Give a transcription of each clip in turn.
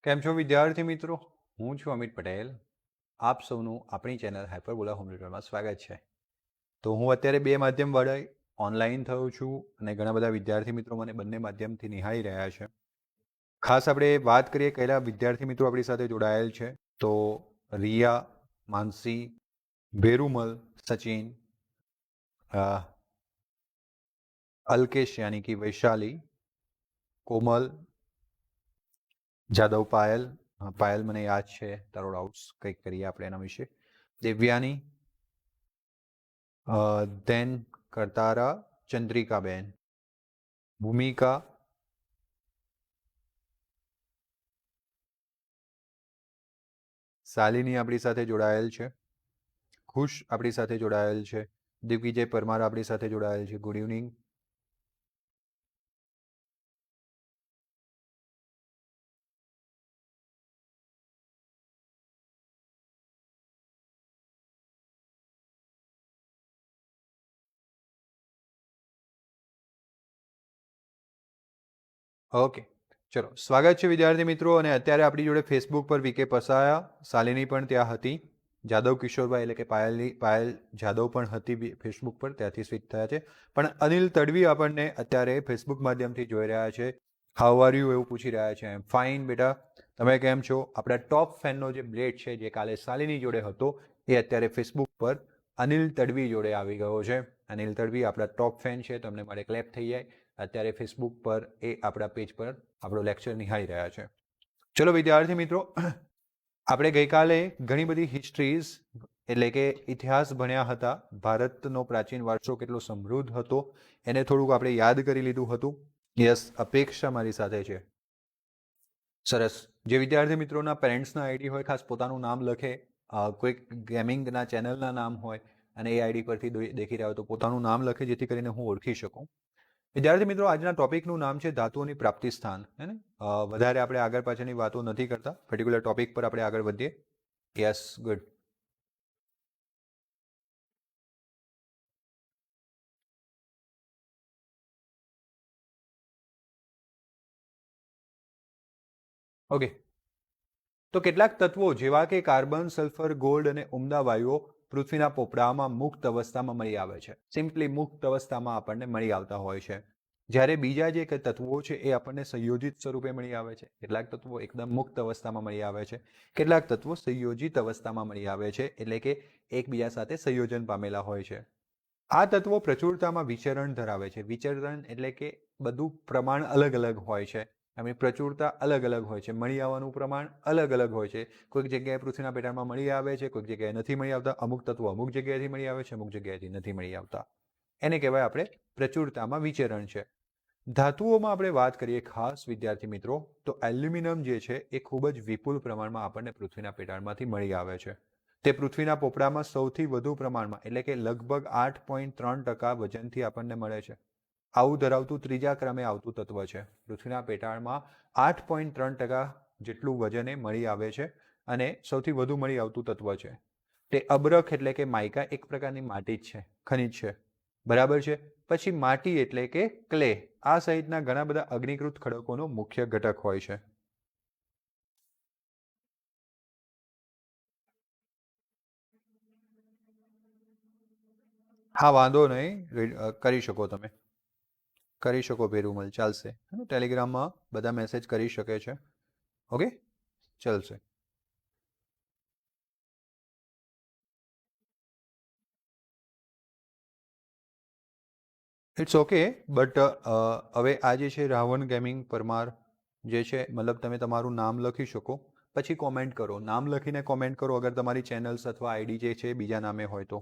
કેમ છો વિદ્યાર્થી મિત્રો? હું છું અમિત પટેલ. આપ સૌનું આપણી ચેનલ હાઇપરબોલા હોમ ટ્યુટરમાં સ્વાગત છે. તો હું અત્યારે બે માધ્યમ વડે ઓનલાઈન થયો છું અને ઘણા બધા વિદ્યાર્થી મિત્રો મને બંને માધ્યમથી નિહાળી રહ્યા છે. ખાસ આપણે વાત કરીએ કયા વિદ્યાર્થી મિત્રો આપણી સાથે જોડાયેલ છે તો રિયા, માનસી, ભેરુમલ, સચિન, અલ્કેશ યાની કે વૈશાલી, કોમલ, જાદવ પાયલ, પાયલ મને યાદ છે તારો ડાઉટ્સ કંઈક કરીએ આપણે એના વિશે, દેવ્યાની, ધેન કરતારા, ચંદ્રિકાબેન, ભૂમિકા, શાલિની આપણી સાથે જોડાયેલ છે, ખુશ આપણી સાથે જોડાયેલ છે, દિગ્વિજય પરમાર આપણી સાથે જોડાયેલ છે. Good evening. ઓકે, ચલો સ્વાગત છે વિદ્યાર્થી મિત્રો. અને અત્યારે આપણી જોડે ફેસબુક પર વીકે પસાયા, શાલિની પણ ત્યાં હતી, જાદવ કિશોરભાઈ એટલે કે પાયલ જાદવ પણ હતી ફેસબુક પર, ત્યાંથી સ્વિચ થયા છે. પણ અનિલ તડવી આપણને અત્યારે ફેસબુક માધ્યમથી જોઈ રહ્યા છે. હાઉ આર યુ એવું પૂછી રહ્યા છે. ફાઇન બેટા, તમે કેમ છો? આપણા ટોપ ફેનનો જે બ્લેડ છે જે કાલે શાલિની જોડે હતો એ અત્યારે ફેસબુક પર અનિલ તડવી જોડે આવી ગયો છે. અનિલ તડવી આપણા ટોપ ફેન છે, તમને મારે ક્લેપ થઈ જાય. અત્યારે ફેસબુક પર એ આપણા પેજ પર આપણો લેક્ચર નિહાળી રહ્યા છે. ચલો વિદ્યાર્થી મિત્રો, આપણે ગઈકાલે ઘણી બધી હિસ્ટ્રીઝ એટલે કે ઇતિહાસ ભણ્યા હતા. ભારતનો પ્રાચીન વારસો કેટલો સમૃદ્ધ હતો એને થોડુંક આપણે યાદ કરી લીધું હતું. યસ, અપેક્ષા મારી સાથે છે. સરસ. જે વિદ્યાર્થી મિત્રોના પેરેન્ટ્સના આઈડી હોય ખાસ પોતાનું નામ લખે, કોઈક ગેમિંગના ચેનલના નામ હોય અને એ આઈડી પરથી દેખી રહ્યા હોય તો પોતાનું નામ લખે જેથી કરીને હું ઓળખી શકું. વિદ્યાર્થી મિત્રો, આજના ટોપિકનું નામ છે ધાતુઓની પ્રાપ્તિ સ્થાન. હે ને? વધારે આપણે આગળ પાછળની વાતો નથી કરતા, પર્ટિક્યુલર ટોપિક પર આપણે આગળ વધીએ. Yes, good. ઓકે, તો કેટલાક તત્વો જેવા કે કાર્બન, સલ્ફર, ગોલ્ડ અને ઉમદા વાયુઓ પૃથ્વીના પોપડામાં મુક્ત અવસ્થામાં મળી આવે છે. સિમ્પલી મુક્ત અવસ્થામાં આપણને મળી આવતા હોય છે. જ્યારે બીજા જે તત્વો છે એ આપણને સંયોજિત સ્વરૂપે મળી આવે છે. કેટલાક તત્વો એકદમ મુક્ત અવસ્થામાં મળી આવે છે, કેટલાક તત્વો સંયોજિત અવસ્થામાં મળી આવે છે, એટલે કે એકબીજા સાથે સંયોજન પામેલા હોય છે. આ તત્વો પ્રચુરતામાં વિચરણ ધરાવે છે. વિચરણ એટલે કે બધું પ્રમાણ અલગ અલગ હોય છે, એમની પ્રચુરતા અલગ અલગ હોય છે, મળી આવવાનું પ્રમાણ અલગ અલગ હોય છે. કોઈક જગ્યાએ પૃથ્વીના પેટાળમાં મળી આવે છે, કોઈક જગ્યાએ નથી મળી આવતા. અમુક તત્વો અમુક જગ્યાએથી મળી આવે છે, અમુક જગ્યાએથી નથી મળી આવતા. એને કહેવાય આપણે પ્રચુરતામાં વિચરણ છે. ધાતુઓમાં આપણે વાત કરીએ ખાસ વિદ્યાર્થી મિત્રો, તો એલ્યુમિનિયમ જે છે એ ખૂબ જ વિપુલ પ્રમાણમાં આપણને પૃથ્વીના પેટાળમાંથી મળી આવે છે. તે પૃથ્વીના પોપડામાં સૌથી વધુ પ્રમાણમાં એટલે કે લગભગ 8.3% વજનથી આપણને મળે છે. આવું ધરાવતું ત્રીજા ક્રમે આવતું તત્વ છે. પૃથ્વીના પેટાળમાં 8.3% જેટલું વજને મળી આવે છે અને સૌથી વધુ મળી આવતું તત્વ છે. તે અબરખ એટલે કે માઇકા એક પ્રકારની માટી જ છે, ખનિજ છે. બરાબર છે. પછી માટી એટલે કે ક્લે, આ સહિતના ઘણા બધા અગ્નિકૃત ખડકોનો મુખ્ય ઘટક હોય છે. હા, વાંધો નહીં, કરી શકો, તમે કરી શકો ભેરુમલ, ચાલશે. ટેલિગ્રામમાં બધા મેસેજ કરી શકે છે. ઓકે, ચાલશે. ઇટ્સ ઓકે, બટ હવે આ જે છે રાવણ ગેમિંગ પરમાર જે છે, મતલબ તમે તમારું નામ લખી શકો પછી કોમેન્ટ કરો. નામ લખીને કોમેન્ટ કરો અગર તમારી ચેનલ્સ અથવા આઈડી જે છે બીજા નામે હોય તો.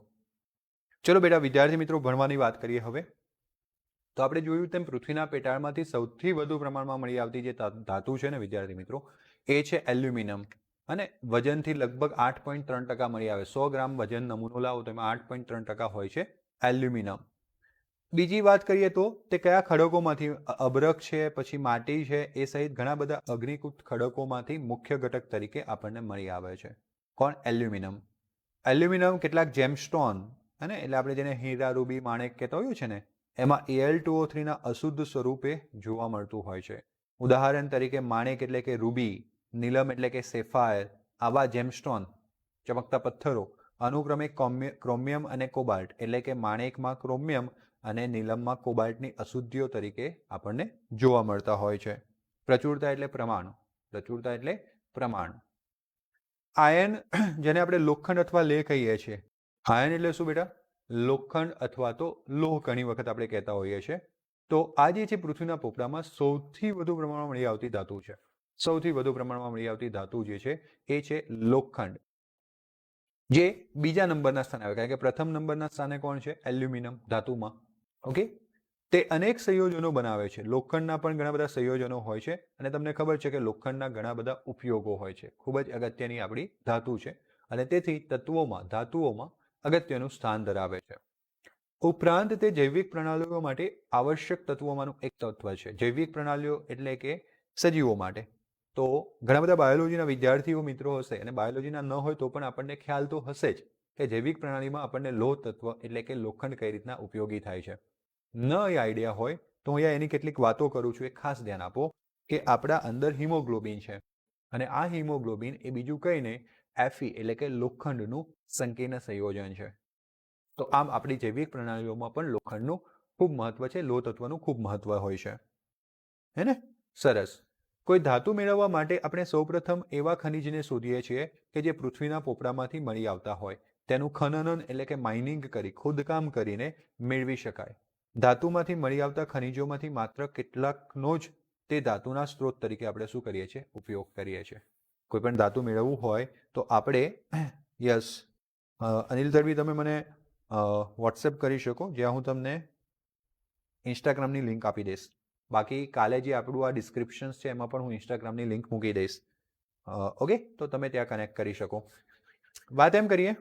ચલો બેટા વિદ્યાર્થી મિત્રો, ભણવાની વાત કરીએ હવે. તો આપણે જોયું તેમ પૃથ્વીના પેટાળમાંથી સૌથી વધુ પ્રમાણમાં મળી આવતી જે ધાતુ છે ને વિદ્યાર્થી મિત્રો, એ છે એલ્યુમિનિયમ. અને વજનથી લગભગ 8.3% મળી આવે. 100 ગ્રામ વજન નમૂનો લાવો તો એમાં 8.3% હોય છે એલ્યુમિનિયમ. બીજી વાત કરીએ તો તે કયા ખડકોમાંથી, અબરખ છે, પછી માટી છે, એ સહિત ઘણા બધા અગ્નિકૃત ખડકોમાંથી મુખ્ય ઘટક તરીકે આપણને મળી આવે છે. કોણ? એલ્યુમિનિયમ. એલ્યુમિનિયમ કેટલાક જેમસ્ટોન, અને એટલે આપણે જેને હીરા, રૂબી, માણેક કહેતા હોઈએ છે ને, એમાં Al2O3 ના અશુદ્ધ સ્વરૂપે જોવા મળતું હોય છે. ઉદાહરણ તરીકે માણેક એટલે કે રૂબી, નીલમ એટલે કે સેફાયર, આવા જેમસ્ટોન ચમકતા પથ્થરો અનુક્રમે ક્રોમિયમ અને કોબાલ્ટ એટલે કે માણેકમાં ક્રોમિયમ અને નીલમમાં કોબાલ્ટની અશુદ્ધિઓ તરીકે આપણને જોવા મળતા હોય છે. પ્રચુરતા એટલે પ્રમાણ. પ્રચુરતા એટલે પ્રમાણ. આયન જેને આપણે લોખંડ અથવા લેહ કહીએ છીએ. આયન એટલે શું બેટા? લોખંડ અથવા તો લોહ ઘણી વખત આપણે કહેતા હોઈએ છીએ. તો આ જે છે પૃથ્વીના પોપડામાં સૌથી વધુ પ્રમાણમાં મળી આવતી ધાતુ છે. સૌથી વધુ પ્રમાણમાં મળી આવતી ધાતુ જે છે એ છે લોખંડ, જે બીજા નંબરના સ્થાને આવે, કારણ કે પ્રથમ નંબરના સ્થાને કોણ છે? એલ્યુમિનિયમ ધાતુમાં. ઓકે, તે અનેક સંયોજનો બનાવે છે. લોખંડના પણ ઘણા બધા સંયોજનો હોય છે અને તમને ખબર છે કે લોખંડના ઘણા બધા ઉપયોગો હોય છે. ખૂબ જ અગત્યની આપણી ધાતુ છે અને તેથી તત્વોમાં, ધાતુઓમાં અગત્યનું સ્થાન ધરાવે છે. ઉપરાંત તે જૈવિક પ્રણાલીઓ માટે આવશ્યક તત્વોમાંનું એક તત્વ છે. જૈવિક પ્રણાલીઓ એટલે કે સજીવો માટે. તો ઘણા બધા બાયોલોજીના વિદ્યાર્થીઓ મિત્રો હશે અને બાયોલોજીના ન હોય તો પણ આપણને ખ્યાલ તો હશે જ કે જૈવિક પ્રણાલીમાં આપણને લોહ તત્વ એટલે કે લોખંડ કઈ રીતના ઉપયોગી થાય છે. ન એ આઈડિયા હોય તો અહીંયા એની કેટલીક વાતો કરું છું, એ ખાસ ધ્યાન આપો કે આપણા અંદર હિમોગ્લોબિન છે અને આ હિમોગ્લોબિન એ બીજું કંઈ નહીં, Fe એટલે કે લોખંડનું સંકીર્ણ સંયોજન છે. તો આમ આપણી જૈવિક પ્રણાલીઓમાં પણ લોખંડનું ખૂબ મહત્વ છે, લોહ તત્વનું ખૂબ મહત્વ હોય છે. હે ને? સરસ. કોઈ ધાતુ મેળવવા માટે આપણે સૌપ્રથમ એવા ખનિજને શોધીએ છીએ કે જે પૃથ્વીના પોપડામાંથી મળી આવતા હોય. તેનું ખનન એટલે કે માઇનિંગ કરી, ખોદકામ કરીને મેળવી શકાય. ધાતુમાંથી મળી આવતા ખનિજોમાંથી માત્ર કેટલાકનો જ તે ધાતુના સ્ત્રોત તરીકે આપણે શું કરીએ છીએ? ઉપયોગ કરીએ છીએ. કોઈ પણ ધાતુ મેળવવું હોય તો આપણે યસ અનિલ દરબી તમે મને વોટ્સએપ કરી શકો, જ્યાં હું તમને ઇન્સ્ટાગ્રામની લિંક આપી દઈશ. બાકી કાલે જે આપણું આ ડિસ્ક્રિપ્શન્સ છે એમાં પણ હું ઇન્સ્ટાગ્રામની લિંક મૂકી દઈશ. ઓકે, તો તમે ત્યાં કનેક્ટ કરી શકો. વાત એમ કરીએ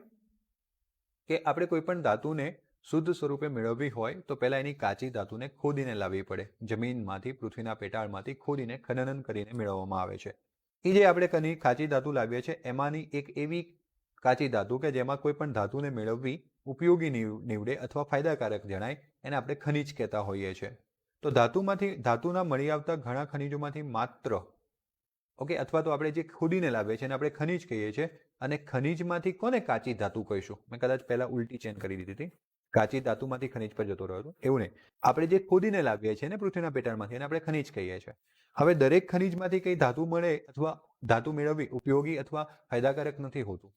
કે આપણે કોઈ પણ ધાતુને શુદ્ધ સ્વરૂપે મેળવવી હોય તો પહેલાં એની કાચી ધાતુને ખોદીને લાવવી પડે. જમીનમાંથી, પૃથ્વીના પેટાળમાંથી ખોદીને ખનન કરીને મેળવવામાં આવે છે. એ જે આપણે કાચી ધાતુ લાવીએ છીએ એમાંની એક એવી કાચી ધાતુ કે જેમાં કોઈ પણ ધાતુને મેળવવી ઉપયોગી નીવડે અથવા ફાયદાકારક જણાય, એને આપણે ખનિજ કહેતા હોઈએ છીએ. તો ધાતુના મળી આવતા ઘણા ખનિજોમાંથી માત્ર ઓકે, અથવા તો આપણે જે ખોદીને લાવીએ છીએ એને આપણે ખનિજ કહીએ છીએ. અને ખનિજમાંથી કોને કાચી ધાતુ કહીશું? મેં કદાચ પહેલા ઉલટી ચેન કરી દીધી હતી. કાચી ધાતુમાંથી ખનિજ પર જતો રહ્યો હતો, એવું નહીં. આપણે જે ખોદીને લાવીએ છીએ ને પૃથ્વીના પેટાળમાંથી એને આપણે ખનિજ કહીએ છીએ. હવે દરેક ખનિજમાંથી કઈ ધાતુ મળે અથવા ધાતુ મેળવવી ઉપયોગી અથવા ફાયદાકારક નથી હોતું.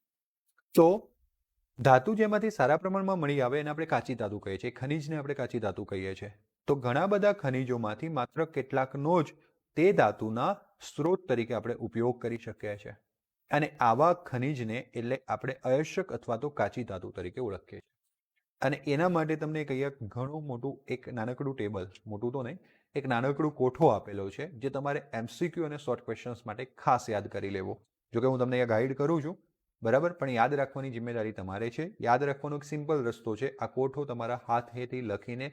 તો ધાતુ જેમાંથી સારા પ્રમાણમાં મળી આવે એને આપણે કાચી ધાતુ કહીએ છીએ. ખનિજને આપણે કાચી ધાતુ કહીએ છીએ. તો ઘણા બધા ખનિજોમાંથી માત્ર કેટલાકનો જ તે ધાતુના સ્ત્રોત તરીકે આપણે ઉપયોગ કરી શકીએ છીએ. અને આવા ખનિજને એટલે આપણે અયસ્ક અથવા તો કાચી ધાતુ તરીકે ઓળખીએ છીએ. અને એના માટે તમને કહીએ ઘણું મોટું એક નાનકડું ટેબલ, મોટું તો નહીં, એક નાનકડું કોઠો આપેલો છે જે તમારે MCQ અને શોર્ટ ક્વેશ્ચન્સ માટે ખાસ યાદ કરી લેવો. જોકે હું તમને અહીંયા ગાઈડ કરું છું, બરાબર, પણ યાદ રાખવાની જિમ્મેદારી તમારે છે. યાદ રાખવાનો એક સિમ્પલ રસ્તો છે, આ કોઠો તમારા હાથેથી લખીને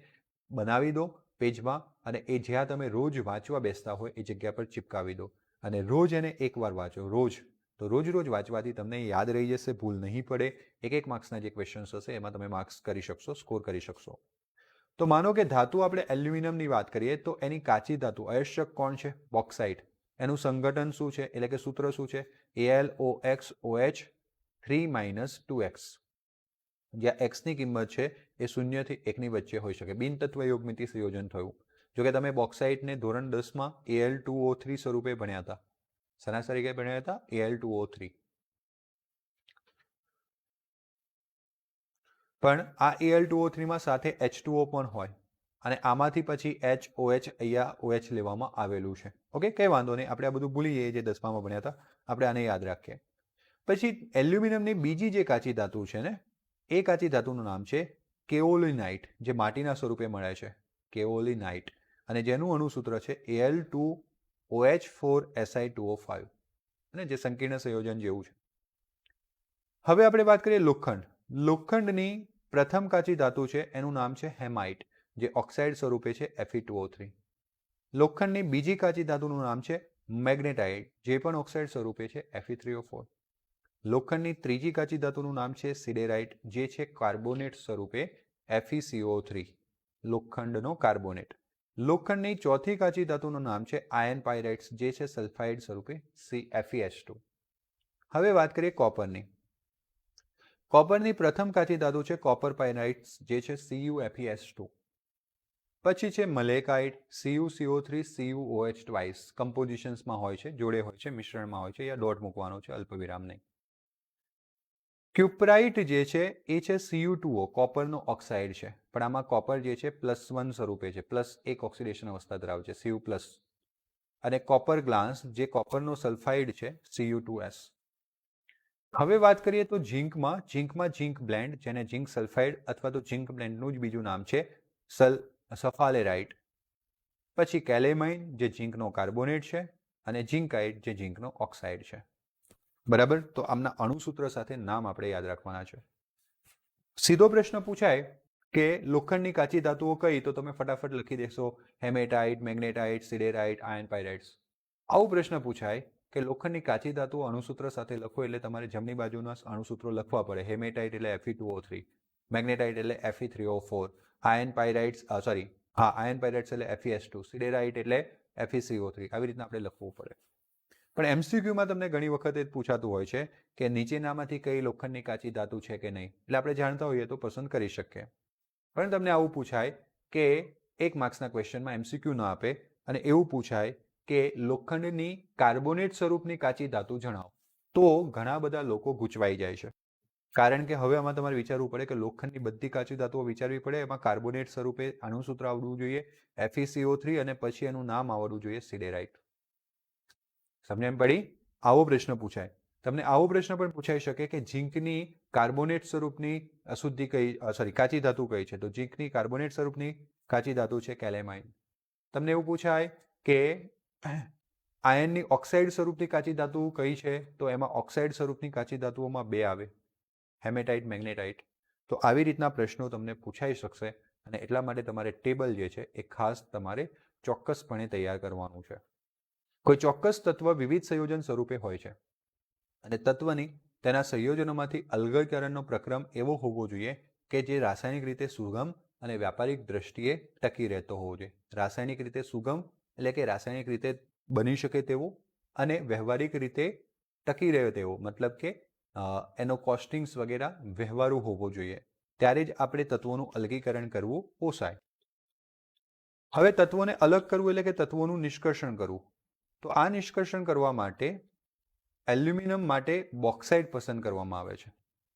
બનાવી દો પેજમાં અને એ જ્યાં તમે રોજ વાંચવા બેસતા હોય એ જગ્યા પર ચિપકાવી દો અને રોજ એને એકવાર વાંચો, રોજ. તો રોજ વાંચવાથી તમને યાદ રહી જશે, ભૂલ નહીં પડે. એક માર્ક્સના જે ક્વેશ્ચન્સ હશે એમાં તમે માર્ક્સ કરી શકશો, સ્કોર કરી શકશો. તો માનો કે ધાતુ આપણે એલ્યુમિનિયમની વાત કરીએ તો એની કાચી ધાતુ અયસ્ક કોણ છે? બોક્સાઇટ. એનું સંગઠન શું છે એટલે કે સૂત્ર શું છે? AlOxOH 3 - 2x, જ્યાં એક્સની કિંમત છે એ 0 થી 1ની વચ્ચે હોઈ શકે. બિનતત્વ યોગમિતિ સંયોજન થયું. જો કે તમે બોક્સાઇટને ધોરણ 10માં Al2O3 સ્વરૂપે ભણ્યા હતા. શેના તરીકે ભણ્યા હતા? Al2O3. પણ આ Al2O3માં સાથે H2O પણ હોય અને આમાંથી પછી HOH અહીંયા OH લેવામાં આવેલું છે. ઓકે, કંઈ વાંધો નહીં, આપણે આ બધું ભૂલી જઈએ જે 10માં ભણ્યા હતા, આપણે આને યાદ રાખીએ. પછી એલ્યુમિનિયમની બીજી જે કાચી ધાતુ છે ને, એ કાચી ધાતુનું નામ છે કેઓલિનાઇટ, જે માટીના સ્વરૂપે મળે છે. કેઓલિનાઇટ, અને જેનું અણુસૂત્ર છે Al2OH4Si2O5, અને જે સંકીર્ણ સંયોજન જેવું છે. હવે આપણે વાત કરીએ લોખંડ. લોખંડની પ્રથમ કાચી ધાતુ છે એનું નામ છે હેમાઇટ, જે ઓક્સાઇડ સ્વરૂપે છે Fe2O3. લોખંડની બીજી કાચી ધાતુનું નામ છે મેગ્નેટાઇટ, જે પણ ઓક્સાઇડ સ્વરૂપે છે Fe3O4. લોખંડની ત્રીજી કાચી ધાતુનું નામ છે સિડેરાઇટ, જે છે કાર્બોનેટ સ્વરૂપે FeCO3, લોખંડનો કાર્બોનેટ. લોખંડની ચોથી કાચી ધાતુનું નામ છે આયર્ન પાયરાઇટ્સ, જે છે સલ્ફાઇડ સ્વરૂપે FeH2. હવે વાત કરીએ કોપરની. કોપરની પ્રથમ કાચી ધાતુ છે કોપર પાયરાઇટ્સ, જે છે CuFeS2. પછી છે મલેકાઇટ, CuCO3 CuOH ટ્વાઇસ, કમ્પોઝિશન્સમાં હોય છે, જોડે હોય છે, મિશ્રણમાં હોય છે, યા ડોટ મૂકવાનો છે, અલ્પવિરામ નહીં. ક્યુપ્રાઇટ જે છે એ છે Cu2O, કોપરનો ઓક્સાઇડ છે, પણ આમાં કોપર જે છે +1 સ્વરૂપે છે, +1 ઓક્સિડેશન અવસ્થા ધરાવે છે, Cu+. અને કોપર ગ્લાસ જે કોપરનો સલ્ફાઇડ છે, Cu2S. હવે વાત કરીએ તો ઝીંકમાં ઝીંક બ્લેન્ડ, જેને ઝીંક સલ્ફાઇડ અથવા તો ઝીંક બ્લેન્ડનું જ બીજું નામ છે સફાલેરાઇટ. પછી કેલેમાઇન જે ઝીંકનો કાર્બોનેટ છે, અને ઝીંકાઇટ જે ઝીંકનો ઓક્સાઇડ છે. બરાબર, તો આમના અણુસૂત્ર સાથે નામ આપણે યાદ રાખવાના છે. સીધો પ્રશ્ન પૂછાય કે લોખંડની કાચી ધાતુઓ કઈ, તો તમે ફટાફટ લખી દેશો હેમેટાઇટ, મેગ્નેટાઇટ, સિડેરાઇટ, આયર્ન પાયરાઇટ્સ. આવું પ્રશ્ન પૂછાય કે લોખંડની કાચી ધાતુઓ અણુસૂત્ર સાથે લખો, એટલે તમારે જમણી બાજુના અણુસૂત્રો લખવા પડે. હેમેટાઇટ એટલે Fe2O3, મેગ્નેટાઇટ એટલે Fe3O4, આયર્ન પાયરાઇટ્સ આયર્ન પાયરાઇટ્સ એટલે FeS2, સિડેરાઇટ એટલે FeCO3. આવી રીતના આપણે લખવું પડે. પણ એમસીક્યુમાં તમને ઘણી વખત એ પૂછાતું હોય છે કે નીચેનામાંથી કઈ લોખંડની કાચી ધાતુ છે કે નહીં, એટલે આપણે જાણતા હોઈએ તો પસંદ કરી શકીએ. પણ તમને આવું પૂછાય કે 1 માર્ક્સના ક્વેશ્ચનમાં એમસીક્યુ ન આપે અને એવું પૂછાય કે લોખંડની કાર્બોનેટ સ્વરૂપની કાચી ધાતુ જણાવો, તો ઘણા બધા લોકો ગૂંચવાઈ જાય છે. કારણ કે હવે આમાં તમારે વિચારવું પડે કે લોખંડની બધી કાચી ધાતુઓ વિચારવી પડે, એમાં કાર્બોનેટ સ્વરૂપે અણુસૂત્ર આવડવું જોઈએ FeCO3, અને પછી એનું નામ આવડવું જોઈએ સિડેરાઇટ. સમજ એમ પડી? આવો પ્રશ્ન પૂછાય. તમને આવો પ્રશ્ન પણ પૂછાઈ શકે કે ઝીંકની કાર્બોનેટ સ્વરૂપની અશુદ્ધિ કાચી ધાતુ કઈ છે, તો ઝીંકની કાર્બોનેટ સ્વરૂપની કાચી ધાતુ છે કેલેમાઇન. તમને એવું પૂછાય કે આયર્નની ઓક્સાઇડ સ્વરૂપની કાચી ધાતુ કઈ છે, તો એમાં ઓક્સાઇડ સ્વરૂપની કાચી ધાતુઓમાં 2 આવે, હેમેટાઇટ, મેગ્નેટાઇટ. તો આવી રીતના પ્રશ્નો તમને પૂછાઈ શકશે, અને એટલા માટે તમારે ટેબલ જે છે એ ખાસ તમારે ચોક્કસપણે તૈયાર કરવાનું છે. કોઈ ચોક્કસ તત્વ વિવિધ સંયોજન સ્વરૂપે હોય છે, અને તત્વની તેના સંયોજનોમાંથી અલગીકરણનો પ્રક્રમ એવો હોવો જોઈએ કે જે રાસાયણિક રીતે સુગમ અને વ્યાપારિક દ્રષ્ટિએ ટકી રહેતો હોવો જોઈએ. રાસાયણિક રીતે સુગમ એટલે કે રાસાયણિક રીતે બની શકે તેવો, અને વ્યવહારિક રીતે ટકી રહે તેવો, મતલબ કે એનો કોસ્ટિંગ્સ વગેરે વ્યવહારુ હોવો જોઈએ. ત્યારે જ આપણે તત્વોનું અલગીકરણ કરવું પોસાય. હવે તત્વોને અલગ કરવું એટલે કે તત્વોનું નિષ્કર્ષણ કરવું. તો આ નિષ્કર્ષણ કરવા માટે એલ્યુમિનિયમ માટે બોક્સાઇટ પસંદ કરવામાં આવે છે.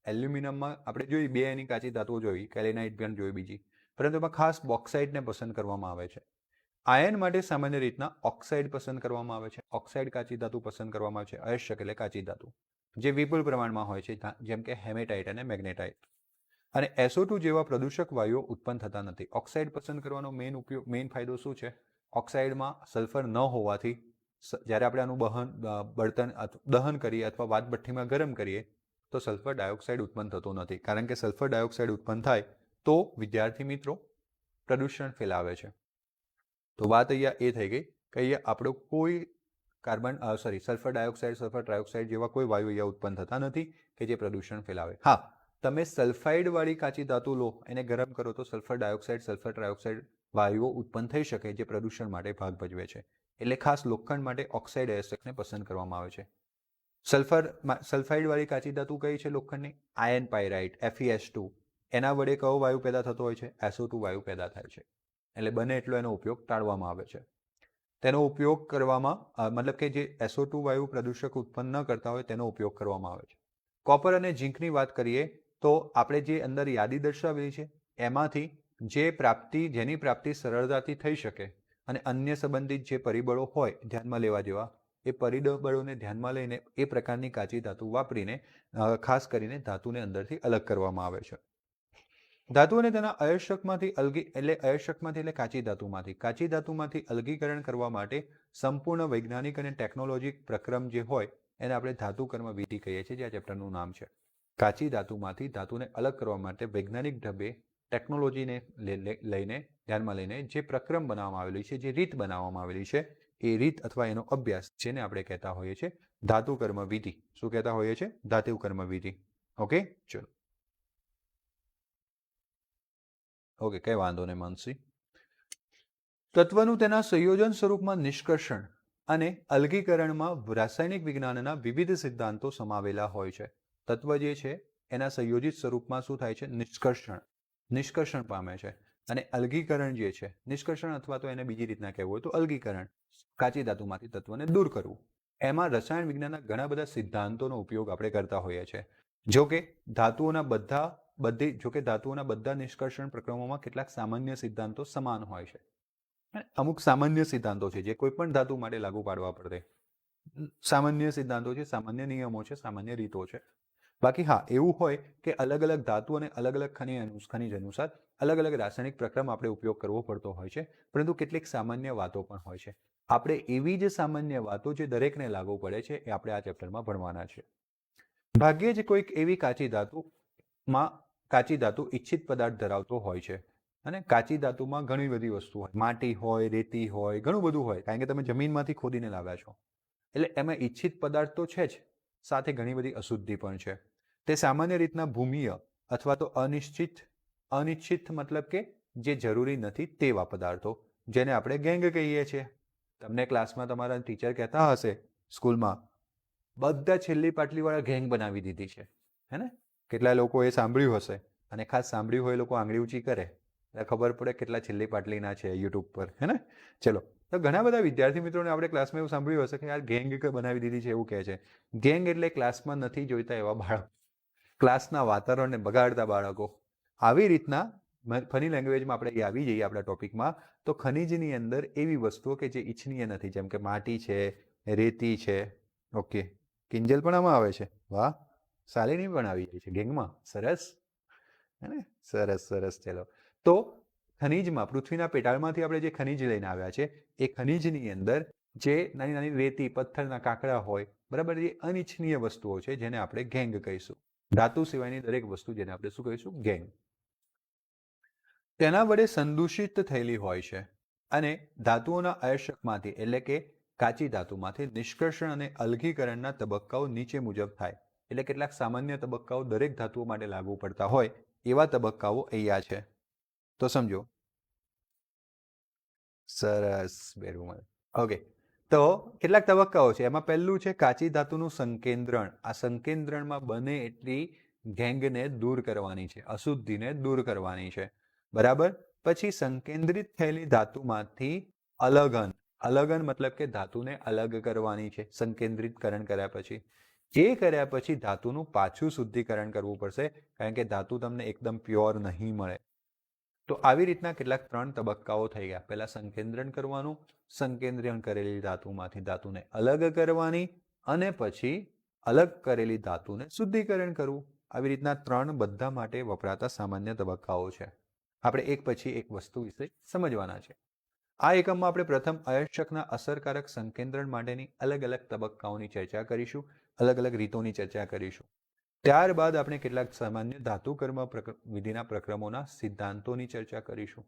એલ્યુમિનિયમમાં આપણે જોઈ 2 એની કાચી ધાતુઓ જોઈ, કેલેનાઇટ પણ જોઈ બીજી, પરંતુ એમાં ખાસ બોક્સાઇટને પસંદ કરવામાં આવે છે. આયર્ન માટે સામાન્ય રીતના ઓક્સાઇડ પસંદ કરવામાં આવે છે. ઓક્સાઇડ કાચી ધાતુ પસંદ કરવામાં આવે છે, અયસ્ક એટલે કાચી ધાતુ, જે વિપુલ પ્રમાણમાં હોય છે, જેમ કે હેમેટાઇટ અને મેગ્નેટાઇટ. અને SO2 જેવા પ્રદૂષક વાયુઓ ઉત્પન્ન થતા નથી. ઓક્સાઇડ પસંદ કરવાનો મેઇન ફાયદો શું છે? ઓક્સાઇડમાં સલ્ફર ન હોવાથી જ્યારે આપણે આનું દહન કરીએ અથવા વાતભઠ્ઠીમાં ગરમ કરીએ તો સલ્ફર ડાયોક્સાઇડ ઉત્પન્ન થતો નથી. કારણ કે સલ્ફર ડાયોક્સાઇડ ઉત્પન્ન થાય તો વિદ્યાર્થી મિત્રો પ્રદૂષણ ફેલાવે છે. તો વાત અહીંયા એ થઈ ગઈ કે અહીંયા આપણો કોઈ સલ્ફર ડાયોક્સાઇડ, સલ્ફર ટ્રાયોક્સાઇડ જેવા કોઈ વાયુ અહીંયા ઉત્પન્ન થતા નથી કે જે પ્રદૂષણ ફેલાવે. હા, તમે સલ્ફાઇડવાળી કાચી ધાતુ લો, એને ગરમ કરો તો સલ્ફર ડાયોક્સાઇડ, સલ્ફર ટ્રાયોક્સાઇડ વાયુઓ ઉત્પન્ન થઈ શકે, જે પ્રદૂષણ માટે ભાગ ભજવે છે. એટલે ખાસ લોખંડ માટે ઓક્સાઇડ અયસ્કને પસંદ કરવામાં આવે છે. સલ્ફાઇડવાળી કાચી ધાતુ કઈ છે લોખંડની? Iron pyrite, FeS2. એના વડે કયો વાયુ પેદા થતો હોય છે? SO2 વાયુ પેદા થાય છે. એટલે બને એટલો એનો ઉપયોગ ટાળવામાં આવે છે. તેનો ઉપયોગ કરવામાં મતલબ કે જે SO2 વાયુ પ્રદૂષક ઉત્પન્ન ન કરતા હોય તેનો ઉપયોગ કરવામાં આવે છે. કોપર અને ઝીંકની વાત કરીએ તો આપણે જે અંદર યાદી દર્શાવેલી છે એમાંથી જેની પ્રાપ્તિ સરળતાથી થઈ શકે અને અન્ય સંબંધિત જે પરિબળો હોય ધ્યાનમાં લેવા જેવા, એ પરિબળોને ધ્યાનમાં લઈને એ પ્રકારની કાચી ધાતુ વાપરીને ખાસ કરીને ધાતુને અંદરથી અલગ કરવામાં આવે છે. ધાતુઓને તેના અયસ્કમાંથી એટલે કાચી ધાતુમાંથી અલગીકરણ કરવા માટે સંપૂર્ણ વૈજ્ઞાનિક અને ટેકનોલોજી પ્રક્રમ જે હોય એને આપણે ધાતુકર્મ વિધિ કહીએ છીએ, જે આ ચેપ્ટરનું નામ છે. કાચી ધાતુમાંથી ધાતુને અલગ કરવા માટે વૈજ્ઞાનિક ઢબે ટેકનોલોજીને ધ્યાનમાં લઈને જે પ્રક્રમ બનાવવામાં આવેલી છે, જે રીત બનાવવામાં આવેલી છે, એ રીત અથવા એનો અભ્યાસ જેને આપણે કહેતા હોઈએ છીએ ધાતુકર્મ વિધિ. શું કહેતા હોઈએ છીએ? ધાતુકર્મ વિધિ. ઓકે, ચલો. ઓકે, કઈ વાંધો નહીં માનસી. તત્વનું તેના સંયોજન સ્વરૂપમાં નિષ્કર્ષણ અને અલગીકરણમાં રાસાયણિક વિજ્ઞાનના વિવિધ સિદ્ધાંતો સમાવેલા હોય છે. તત્વ જે છે એના સંયોજિત સ્વરૂપમાં શું થાય છે? નિષ્કર્ષણ પામે છે. અને અલગીકરણ જે છે, નિષ્કર્ષણ અથવા તો એને બીજી રીતના કહેવું હોય તો અલગીકરણ, કાચી ધાતુમાંથી તત્વને દૂર કરવું, એમાં રસાયણ વિજ્ઞાનના ઘણા બધા સિદ્ધાંતોનો ઉપયોગ આપણે કરતા હોઈએ છીએ. જોકે ધાતુઓના બધા નિષ્કર્ષણ પ્રક્રમોમાં કેટલાક સામાન્ય સિદ્ધાંતો સમાન હોય છે. અમુક સામાન્ય સિદ્ધાંતો છે જે કોઈ પણ ધાતુ માટે લાગુ પાડવા પડે. સામાન્ય સિદ્ધાંતો છે, સામાન્ય નિયમો છે, સામાન્ય રીતો છે. બાકી હા, એવું હોય કે અલગ અલગ ધાતુ અને અલગ અલગ ખનિજ અનુસાર અલગ અલગ રાસાયણિક પ્રક્રમ આપણે ઉપયોગ કરવો પડતો હોય છે, પરંતુ કેટલીક સામાન્ય વાતો પણ હોય છે. આપણે એવી જ સામાન્ય વાતો જે દરેકને લાગુ પડે છે એ આપણે આ ચેપ્ટરમાં ભણવાના છે. ભાગ્યે જ કોઈક એવી કાચી ધાતુ ઇચ્છિત પદાર્થ ધરાવતો હોય છે. અને કાચી ધાતુમાં ઘણી બધી વસ્તુ હોય, માટી હોય, રેતી હોય, ઘણું બધું હોય, કારણ કે તમે જમીનમાંથી ખોદીને લાવ્યા છો. એટલે એમાં ઇચ્છિત પદાર્થ તો છે જ, સાથે ઘણી બધી અશુદ્ધિ પણ છે. તે સામાન્ય રીતના ભૂમિય અથવા તો અનિશ્ચિત મતલબ કે જે જરૂરી નથી તેવા પદાર્થો, જેને આપણે ગેંગ કહીએ છીએ. તમને ક્લાસમાં તમારા ટીચર કહેતા હશે સ્કૂલમાં, બધા છેલ્લી પાટલીવાળા ગેંગ બનાવી દીધી છે, હે ને? કેટલા લોકો એ સાંભળ્યું હશે, અને ખાસ સાંભળ્યું હોય એ લોકો આંગળી ઊંચી કરે એટલે ખબર પડે કેટલા છેલ્લી પાટલીના છે યુટ્યુબ પર, હે ને? ચલો, તો ઘણા બધા વિદ્યાર્થી મિત્રોને આપણે ક્લાસમાં એવું સાંભળ્યું હશે કે યાર ગેંગ બનાવી દીધી છે એવું કહે છે. ગેંગ એટલે ક્લાસમાં નથી જોઈતા એવા બાળકો, ક્લાસના વાતાવરણને બગાડતા બાળકો. આવી રીતના ફની લેંગ્વેજમાં આપણે આવી જઈએ આપણા ટોપિકમાં, તો ખનિજની અંદર એવી વસ્તુઓ કે જે ઇચ્છનીય નથી, જેમ કે માટી છે, રેતી છે. ઓકે, કિંજલ પણ આમાં આવે છે. વાહ, શાલિની પણ આવી જાય છે ગેંગમાં. સરસ, હે ને? સરસ સરસ. ચલો, તો ખનિજમાં પૃથ્વીના પેટાળમાંથી આપણે જે ખનિજ લઈને આવ્યા છે એ ખનિજની અંદર જે નાની નાની રેતી, પથ્થરના કાંકરા હોય, બરાબર, એ અનિચ્છનીય વસ્તુઓ છે જેને આપણે ગેંગ કહીશું. ધાતુ સિવાયની દરેક વસ્તુ જેને આપણે શું કહીશું? ગેંગ. તેના વડે સંદૂષિત થયેલી હોય છે અને ધાતુઓના અયસ્કમાંથી એટલે કે કાચી ધાતુમાંથી નિષ્કર્ષણ અને અલગીકરણના તબક્કાઓ નીચે મુજબ થાય. એટલે કેટલાક સામાન્ય તબક્કાઓ દરેક ધાતુઓ માટે લાગુ પડતા હોય એવા તબક્કાઓ અહીંયા છે. તો સમજો. સરસ, બેરુમલ. ઓકે, તો કેટલાક તબક્કાઓ છે. એમાં પહેલું છે કાચી ધાતુનું સંકેન્દ્રણ. આ સંકેન્દ્રણમાં બને એટલી ગેંગને દૂર કરવાની છે, અશુદ્ધિને દૂર કરવાની છે, બરાબર. પછી સંકેન્દ્રિત થયેલી ધાતુમાંથી અલગન. અલગન મતલબ કે ધાતુને અલગ કરવાની છે સંકેન્દ્રિતકરણ કર્યા પછી. એ કર્યા પછી ધાતુનું પાછું શુદ્ધિકરણ કરવું પડશે, કારણ કે ધાતુ તમને એકદમ પ્યોર નહીં મળે. તો આવી રીતના કેટલાક 3 તબક્કાઓ થઈ ગયા. પહેલા સંકેન્દ્રણ કરવાનું, સંકેન્દ્રણ કરેલી ધાતુમાંથી ધાતુને અલગ કરવાની, અને પછી અલગ કરેલી ધાતુને શુદ્ધિકરણ કરવું. આવી રીતના 3 બધા માટે વપરાતા સામાન્ય તબક્કાઓ છે. આપણે એક પછી એક વસ્તુ વિશે સમજવાના છે. આ એકમમાં આપણે પ્રથમ અયસ્કના અસરકારક સંકેન્દ્રણ માટેની અલગ અલગ તબક્કાઓની ચર્ચા કરીશું, અલગ અલગ રીતોની ચર્ચા કરીશું. ત્યારબાદ આપણે કેટલાક સામાન્ય ધાતુકર્મ વિધિના પ્રક્રમોના સિદ્ધાંતોની ચર્ચા કરીશું.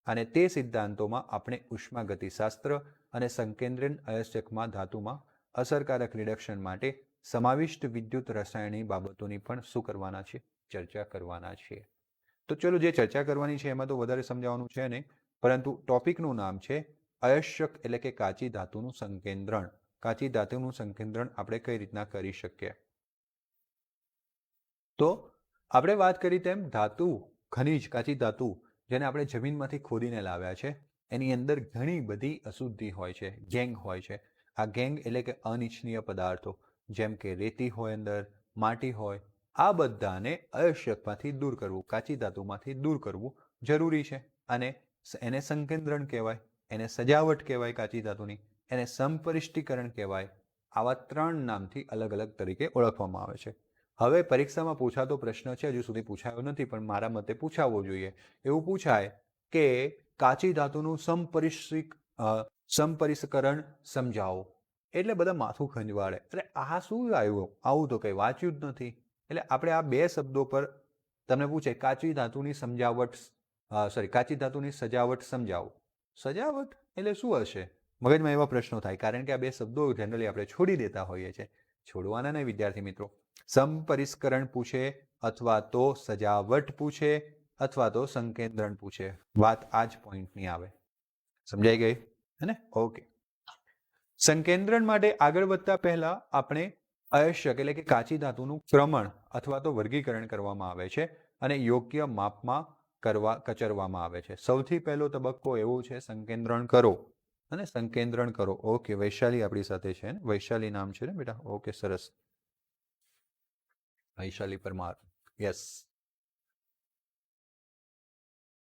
અને તે સિદ્ધાંતોમાં આપણે ઉષ્માગતિશાસ્ત્ર અને સંકેન્દ્રણ અયસ્કમાં ધાતુમાં અસરકારક રિડક્શન માટે સમાવિષ્ટ વિદ્યુત રસાયણની બાબતોની પણ શું કરવાના છે? ચર્ચા કરવાના છીએ. તો ચલો, જે ચર્ચા કરવાની છે એમાં તો વધારે સમજાવવાનું છે નહીં, પરંતુ ટોપિકનું નામ છે અયસ્ક એટલે કે કાચી ધાતુનું સંકેન્દ્રણ. કાચી ધાતુનું સંકેન્દ્રણ આપણે કઈ રીતના કરી શકીએ? તો આપણે વાત કરી તેમ ધાતુ, ખનિજ, કાચી ધાતુ જેને આપણે જમીનમાંથી ખોદીને લાવ્યા છે, એની અંદર ઘણી બધી અશુદ્ધિ હોય છે, ગેંગ હોય છે. આ ગેંગ એટલે કે અનિચ્છનીય પદાર્થો, જેમ કે રેતી હોય અંદર, માટી હોય, આ બધાને અયસ્કમાંથી દૂર કરવું, કાચી ધાતુમાંથી દૂર કરવું જરૂરી છે. અને એને સંકેન્દ્રણ કહેવાય, એને સજાવટ કહેવાય કાચી ધાતુની, એને સંપરિષ્ટીકરણ કહેવાય. આવા 3 નામથી અલગ અલગ તરીકે ઓળખવામાં આવે છે. હવે પરીક્ષામાં પૂછાતો પ્રશ્ન છે, હજુ સુધી પૂછાયો નથી પણ મારા મતે પૂછાવવો જોઈએ. એવું પૂછાય કે કાચી ધાતુનું સંપરિષ્કરણ સમજાવો. એટલે બધા માથું ખંજવાળે, એટલે આ શું આવ્યું? આવું તો કંઈ વાંચ્યું જ નથી. એટલે આપણે આ 2 શબ્દો પર તમને પૂછે કાચી ધાતુની કાચી ધાતુની સજાવટ સમજાવો. સજાવટ એટલે શું હશે? મગજમાં એવા પ્રશ્નો થાય, કારણ કે આ 2 શબ્દો જનરલી આપણે છોડી દેતા હોઈએ છીએ. છોડવાના નહીં વિદ્યાર્થી મિત્રો. સંપરિષ્કરણ પૂછે, અથવા તો સજાવટ પૂછે, અથવા તો સંકેન્દ્રણ પૂછે, વાત આ જ પોઈન્ટની આવે. સમજાઈ ગઈ હે ને? ઓકે. સંકેન્દ્રણ માટે આગળ વધતા પહેલા આપણે અયસ્યક એટલે કે કાચી ધાતુનું ક્રમણ અથવા તો વર્ગીકરણ કરવામાં આવે છે અને યોગ્ય માપમાં કચરવામાં આવે છે. સૌથી પહેલો તબક્કો એવો છે સંકેન્દ્રણ કરો અને સંકેન્દ્રણ કરો. ઓકે, વૈશાલી આપણી સાથે છે ને? વૈશાલી નામ છે ને બેટા? ઓકે, સરસ. વૈશાલી પરમાર, યસ.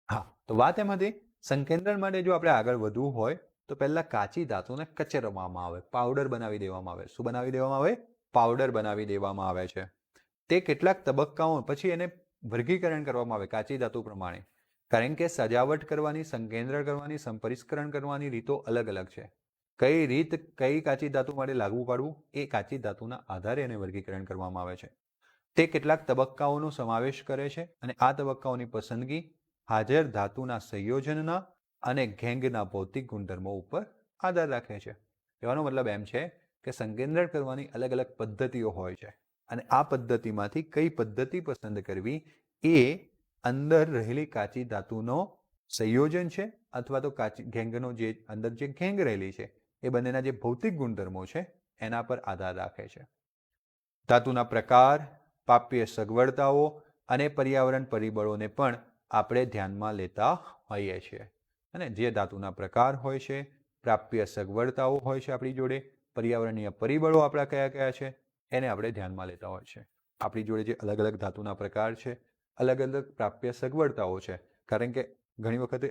હા, તો વાત એમ હતી, સંકેન્દ્રણ માટે જો આપણે આગળ વધવું હોય તો પહેલા કાચી ધાતુને કચરવામાં આવે, પાવડર બનાવી દેવામાં આવે. શું બનાવી દેવામાં આવે? પાવડર બનાવી દેવામાં આવે છે. તે કેટલાક તબક્કાઓ પછી એને વર્ગીકરણ કરવામાં આવે કાચી ધાતુ પ્રમાણે, કારણ કે સજાવટ કરવાની, સંકેન્દ્ર કરવાની, સંપરિષ્કરણ કરવાની રીતો અલગ અલગ છે. કઈ રીત કઈ કાચી ધાતુ માટે લાગુ પાડવું એ કાચી ધાતુના આધારે એને વર્ગીકરણ કરવામાં આવે છે. તે કેટલાક તબક્કાઓનો સમાવેશ કરે છે અને આ તબક્કાઓની પસંદગી હાજર ધાતુના સંયોજનના અને ગેંગના ભૌતિક ગુણધર્મો ઉપર આધાર રાખે છે. કહેવાનો મતલબ એમ છે કે સંકેન્દ્રણ કરવાની અલગ અલગ પદ્ધતિઓ હોય છે અને આ પદ્ધતિમાંથી કઈ પદ્ધતિ પસંદ કરવી એ અંદર રહેલી કાચી ધાતુનો સંયોજન છે અથવા તો કાચી ગેંગનો જે અંદર જે ગેંગ રહેલી છે એ બંનેના જે ભૌતિક ગુણધર્મો છે એના પર આધાર રાખે છે. ધાતુના પ્રકાર, પ્રાપ્ય સગવડતાઓ અને પર્યાવરણ પરિબળોને પણ આપણે ધ્યાનમાં લેતા હોઈએ છીએ. અને જે ધાતુના પ્રકાર હોય છે, પ્રાપ્ય સગવડતાઓ હોય છે આપણી જોડે, પર્યાવરણીય પરિબળો આપણા કયા કયા છે એને આપણે ધ્યાનમાં લેતા હોય છે. આપણી જોડે જે અલગ અલગ ધાતુના પ્રકાર છે, અલગ અલગ પ્રાપ્ય સગવડતાઓ છે, કારણ કે ઘણી વખતે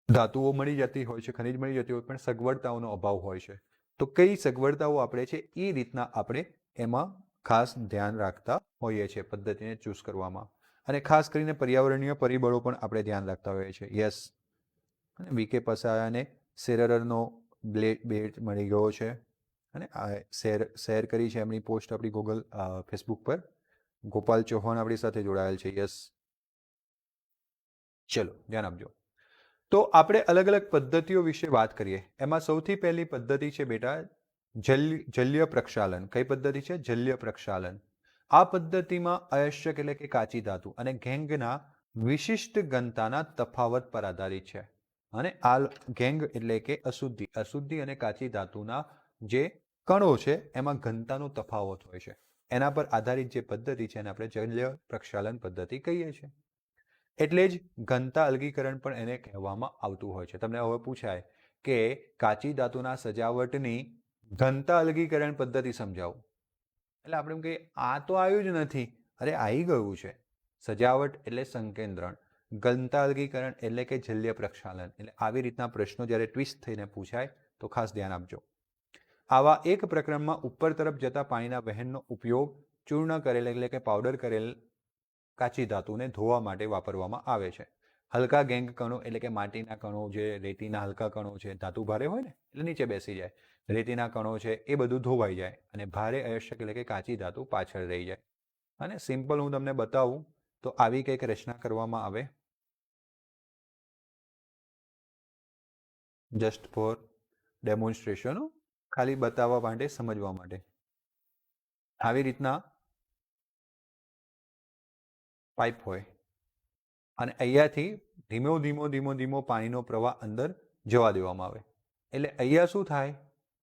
ધાતુઓ મળી જતી હોય છે, ખનિજ મળી જતી હોય, પણ સગવડતાઓનો અભાવ હોય છે. તો કઈ સગવડતાઓ આપણે છે એ રીતના આપણે એમાં ખાસ ધ્યાન રાખતા હોઈએ છીએ પદ્ધતિને ચૂઝ કરવામાં. અને ખાસ કરીને પર્યાવરણીય પરિબળો પણ આપણે ધ્યાન રાખતા હોઈએ છીએ. યસ, વીકે પસાયાને સેરરનો બેટ મળી ગયો છે અને શેર કરી છે એમની પોસ્ટ આપણી ગૂગલ ફેસબુક પર. ગોપાલ ચૌહાણ આપણી સાથે જોડાયેલ છે. યસ, ચલો ધ્યાન આપજો. તો આપણે અલગ અલગ પદ્ધતિઓ વિશે વાત કરીએ. એમાં સૌથી પહેલી પદ્ધતિ છે બેટા જલ્ય પ્રક્ષાલન. કઈ પદ્ધતિ છે? જલ્ય પ્રક્ષાલન. આ પદ્ધતિમાં અયસ્યક એટલે કે કાચી ધાતુ અને ગેંગના વિશિષ્ટ ઘનતાના તફાવત પર આધારિત છે. અને આ ગેંગ એટલે કે અશુદ્ધિ અને કાચી ધાતુના જે કણો છે એમાં ઘનતાનો તફાવત હોય છે. એના પર આધારિત જે પદ્ધતિ છે એને આપણે જલ્ય પ્રક્ષાલન પદ્ધતિ કહીએ છીએ. એટલે જ ઘનતા અલગીકરણ પણ એને કહેવામાં આવતું હોય છે. તમને હવે પૂછાય કે કાચી ધાતુના સજાવટની ઘનતા અલગીકરણ પદ્ધતિ સમજાવો, એટલે આપણે એમ કહીએ આ તો આવ્યું જ નથી. અરે આવી ગયું છે. સજાવટ એટલે સંકેન્દ્રણ, ઘનતા અલગીકરણ એટલે કે જલ્ય પ્રક્ષાલન. એટલે આવી રીતના પ્રશ્નો જ્યારે ટ્વિસ્ટ થઈને પૂછાય તો ખાસ ધ્યાન આપજો. આવા એક પ્રકરણમાં ઉપર તરફ જતા પાણીના વહેણનો ઉપયોગ ચૂર્ણ કરેલ એટલે કે પાવડર કરેલ કાચી ધાતુને ધોવા માટે વાપરવામાં આવે છે. હલકા ગેંગ કણો એટલે કે માટીના કણો, જે રેતીના હલકા કણો છે, ધાતુ ભારે હોય ને એટલે નીચે બેસી જાય, રેતીના કણો છે એ બધું ધોવાઈ જાય અને ભારે અયસ્યક એટલે કે કાચી ધાતુ પાછળ રહી જાય. અને સિમ્પલ હું તમને બતાવું તો આવી કંઈક રચના કરવામાં આવે, જસ્ટ ફોર ડેમોન્સ્ટ્રેશન, ખાલી બતાવવા માટે, સમજવા માટે. આવી રીતના પાઇપ હોય અને અહીંયાથી ધીમો પાણીનો પ્રવાહ અંદર જવા દેવામાં આવે. એટલે અહીંયા શું થાય?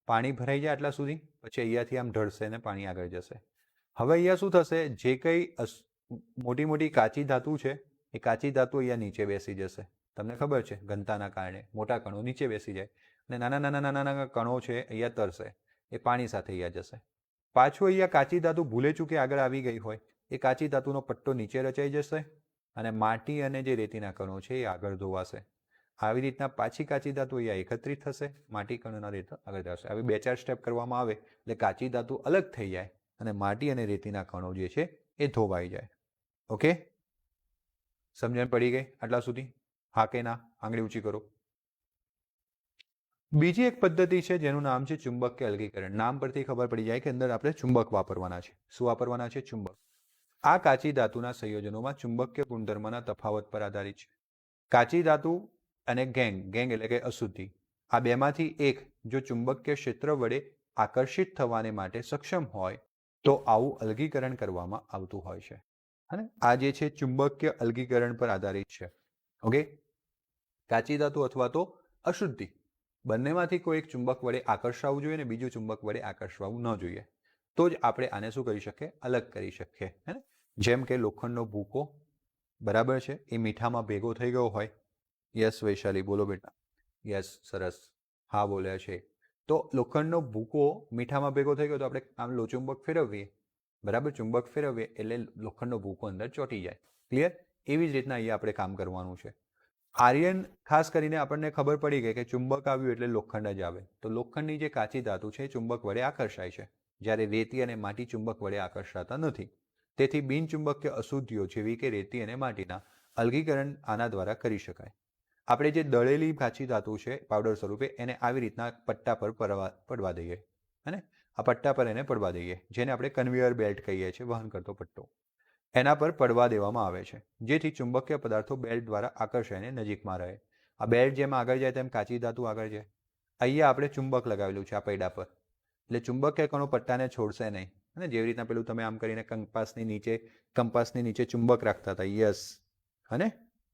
પાણી ભરાઈ જાય આટલા સુધી, પછી અહીંયાથી આમ ઢળશે ને પાણી આગળ જશે. હવે અહીંયા શું થશે? જે કંઈ મોટી કાચી ધાતુ છે એ કાચી ધાતુ અહીંયા નીચે બેસી જશે. તમને ખબર છે, ઘનતાના કારણે મોટા કણો નીચે બેસી જાય અને નાના કણો છે અહીંયા તરશે, એ પાણી સાથે અહીંયા જશે. પાછું અહીંયા કાચી ધાતુ ભૂલે ચૂકે આગળ આવી ગઈ હોય, એ કાચી ધાતુનો પટ્ટો નીચે રચાઈ જશે અને માટી અને જે રેતીના કણો છે એ આગળ ધોવાશે. આવી રીતના પાછી કાચી ધાતુ અહીંયા એકત્રિત થશે, માટી કણોના રેતા આગળ જશે. આવી 2-4 સ્ટેપ કરવામાં આવે એટલે કાચી ધાતુ અલગ થઈ જાય અને માટી અને રેતીના કણો જે છે એ ધોવાઈ જાય. ઓકે, સમજણ પડી ગઈ આટલા સુધી? હા કે ના? આંગળી ઊંચી કરો. બીજી એક પદ્ધતિ છે જેનું નામ છે ચુંબકીય અલગીકરણ. નામ પરથી ખબર પડી જાય કે અંદર આપણે ચુંબક વાપરવાના છે. શું વાપરવાના છે? ચુંબક. આ કાચી ધાતુના સંયોજનોમાં ચુંબકીય ગુણધર્મના તફાવત પર આધારિત છે. કાચી ધાતુ અને ગેંગ એટલે કે અશુદ્ધિ, આ બેમાંથી એક જો ચુંબકીય ક્ષેત્ર વડે આકર્ષિત થવાને માટે સક્ષમ હોય તો આવું અલગીકરણ કરવામાં આવતું હોય છે. અને આ જે છે ચુંબકીય અલગીકરણ પર આધારિત છે. ઓકે, કાચી ધાતુ અથવા તો અશુદ્ધિ. બંનેમાંથી કોઈ એક ચુંબક વડે આકર્ષાવું જોઈએ અને બીજું ચુંબક વડે આકર્ષાવું ન જોઈએ. તો જ આપણે આને શું કરી શકીએ? અલગ કરી શકીએ. હે ને? જેમ કે લોખંડનો ભૂકો, બરાબર છે, એ મીઠામાં ભેગો થઈ ગયો હોય. યસ વૈશાલી, બોલો બેટા. યસ, સરસ. હા બોલ્યા છે. તો લોખંડનો ભૂકો મીઠામાં ભેગો થઈ ગયો તો આપણે આમ ચુંબક ફેરવીએ, બરાબર, ચુંબક ફેરવીએ એટલે લોખંડનો ભૂકો અંદર ચોંટી જાય. ક્લિયર? એવી જ રીતના અહીંયા આપણે કામ કરવાનું છે. આર્યન ખાસ કરીને આપણને ખબર પડી ગઈ કે ચુંબક આવ્યું એટલે લોખંડ જ આવે. તો લોખંડની જે કાચી ધાતુ છે એ ચુંબક વડે આકર્ષાય છે, જ્યારે રેતી અને માટી ચુંબક વડે આકર્ષાતા નથી. તેથી બિનચુંબકીય અશુદ્ધિઓ જેવી કે રેતી અને માટીના અલગીકરણ આના દ્વારા કરી શકાય. આપણે જે દળેલી કાચી ધાતુ છે પાવડર સ્વરૂપે એને આવી રીતના પટ્ટા પર પડવા દઈએ, અને આ પટ્ટા પર એને પડવા દઈએ, જેને આપણે કન્વેયર બેલ્ટ કહીએ છીએ, વહન કરતો પટ્ટો. એના પર પડવા દેવામાં આવે છે, જેથી ચુંબકીય પદાર્થો બેલ્ટ દ્વારા આકર્ષાઈને નજીકમાં રહે. આ બેલ્ટ જેમ આગળ જાય તેમ કાચી ધાતુ આગળ જાય. અહીંયા આપણે ચુંબક લગાવેલું છે આ પૈડા પર, એટલે ચુંબકીય કણો પટ્ટાને છોડશે નહીં. અને જેવી રીતના પેલું તમે આમ કરીને કંપાસની નીચે ચુંબક રાખતા હતા, યસ,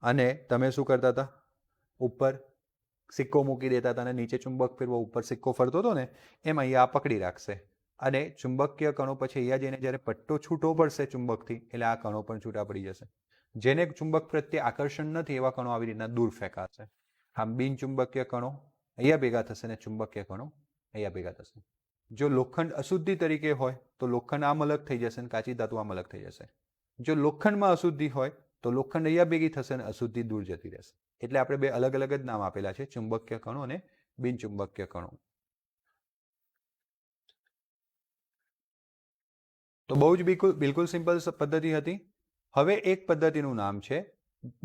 અને તમે શું કરતા હતા? ઉપર સિક્કો મૂકી દેતા હતા અને નીચે ચુંબક ફેરવો, ઉપર સિક્કો ફરતો હતો ને, એમ અહીંયા પકડી રાખશે. અને ચુંબકીય કણો પછી અહીંયા જઈને જ્યારે પટ્ટો છૂટો પડશે ચુંબકથી, એટલે આ કણો પણ છૂટા પડી જશે. જેને ચુંબક પ્રત્યે આકર્ષણ નથી એવા કણો આવી રીતના દૂર ફેંકાશે. આમ બિનચુંબકીય કણો અહીંયા ભેગા થશે અને ચુંબકીય કણો અહીંયા ભેગા થશે. જો લોખંડ અશુદ્ધિ તરીકે હોય તો લોખંડ આમ અલગ થઈ જશે અને કાચી ધાતુ આમ અલગ થઈ જશે. જો લોખંડમાં અશુદ્ધિ હોય તો લોખંડ અહીંયા ભેગી થશે અને અશુદ્ધિ દૂર જતી રહેશે. એટલે આપણે બે અલગ અલગ જ નામ આપેલા છે, ચુંબકીય કણો અને બિનચુંબકીય કણો. તો બહુ જ બિલકુલ સિમ્પલ પદ્ધતિ હતી. હવે એક પદ્ધતિનું નામ છે,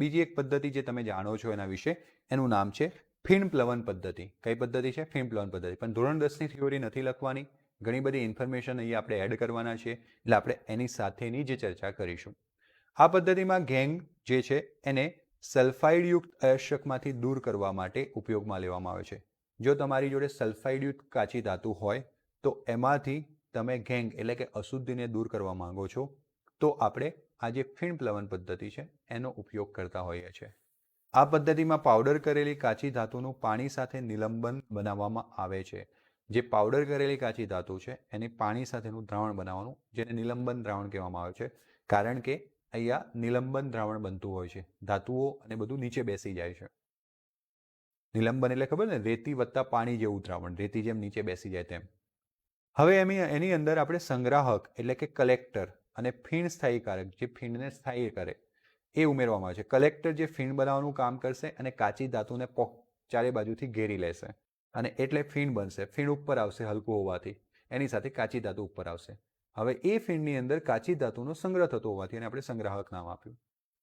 બીજી એક પદ્ધતિ જે તમે જાણો છો એના વિશે, એનું નામ છે ફીણ પ્લવન પદ્ધતિ. કઈ પદ્ધતિ છે? ફીણ પ્લવન પદ્ધતિ. પણ ધોરણ 10ની થિયોરી નથી લખવાની, ઘણી બધી ઇન્ફોર્મેશન અહીંયા આપણે એડ કરવાના છે, એટલે આપણે એની સાથેની જ ચર્ચા કરીશું. આ પદ્ધતિમાં ગેંગ જે છે એને સલ્ફાઇડયુક્ત અયસ્કમાંથી દૂર કરવા માટે ઉપયોગમાં લેવામાં આવે છે. જો તમારી જોડે સલ્ફાઇડયુક્ત કાચી ધાતુ હોય તો એમાંથી તમે ગેંગ એટલે કે અશુદ્ધિને દૂર કરવા માંગો છો, તો આપણે આ જે ફીણ પ્લવન પદ્ધતિ છે એનો ઉપયોગ કરતા હોઈએ છીએ. આ પદ્ધતિમાં પાવડર કરેલી કાચી ધાતુનું પાણી સાથે નિલંબન બનાવવામાં આવે છે. જે પાવડર કરેલી કાચી ધાતુ છે એની પાણી સાથેનું દ્રાવણ બનાવવાનું, જેને નિલંબન દ્રાવણ કહેવામાં આવે છે. કારણ કે અહીંયા નિલંબન દ્રાવણ બનતું હોય છે, ધાતુઓ અને બધું નીચે બેસી જાય છે. નિલંબન એટલે ખબર ને, રેતી વત્તા પાણી જેવું દ્રાવણ, રેતી જેમ નીચે બેસી જાય તેમ. હવે એની અંદર આપણે સંગ્રાહક એટલે કે કલેક્ટર અને ફીણ સ્થાયીકારક જે ફીણને સ્થાયી કરે એ ઉમેરવામાં આવે છે. કલેક્ટર જે ફીણ બનાવવાનું કામ કરશે અને કાચી ધાતુને ચારે બાજુથી ઘેરી લેશે, અને એટલે ફીણ બનશે. ફીણ ઉપર આવશે હલકું હોવાથી, એની સાથે કાચી ધાતુ ઉપર આવશે. હવે એ ફીણની અંદર કાચી ધાતુનો સંગ્રહ થતો હોવાથી એને આપણે સંગ્રાહક નામ આપ્યું.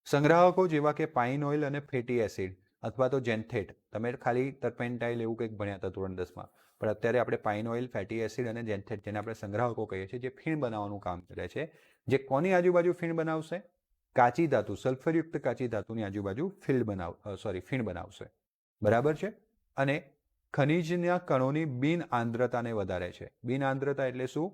સંગ્રાહકો જેવા કે પાઇન ઓઇલ અને ફેટી એસિડ અથવા તો જેન્થેટ, તમે ખાલી ટર્પેન્ટાઇલ એવું કંઈક ભણ્યા હતા ધોરણ 10માં, પણ અત્યારે આપણે પાઇન ઓઇલ, ફેટી એસિડ અને જેન્થેટ, જેને આપણે સંગ્રાહકો કહીએ છીએ, જે ફીણ બનાવવાનું કામ કરે છે, જે કોની આજુબાજુ ફીણ બનાવશે? કાચી ધાતુ, સલ્ફરયુક્ત કાચી ધાતુની આજુબાજુ ફીણ બનાવશે, બરાબર છે. અને ખનિજના કણોની બિન આંદ્રતાને વધારે છે. બિન આંદ્રતા એટલે શું?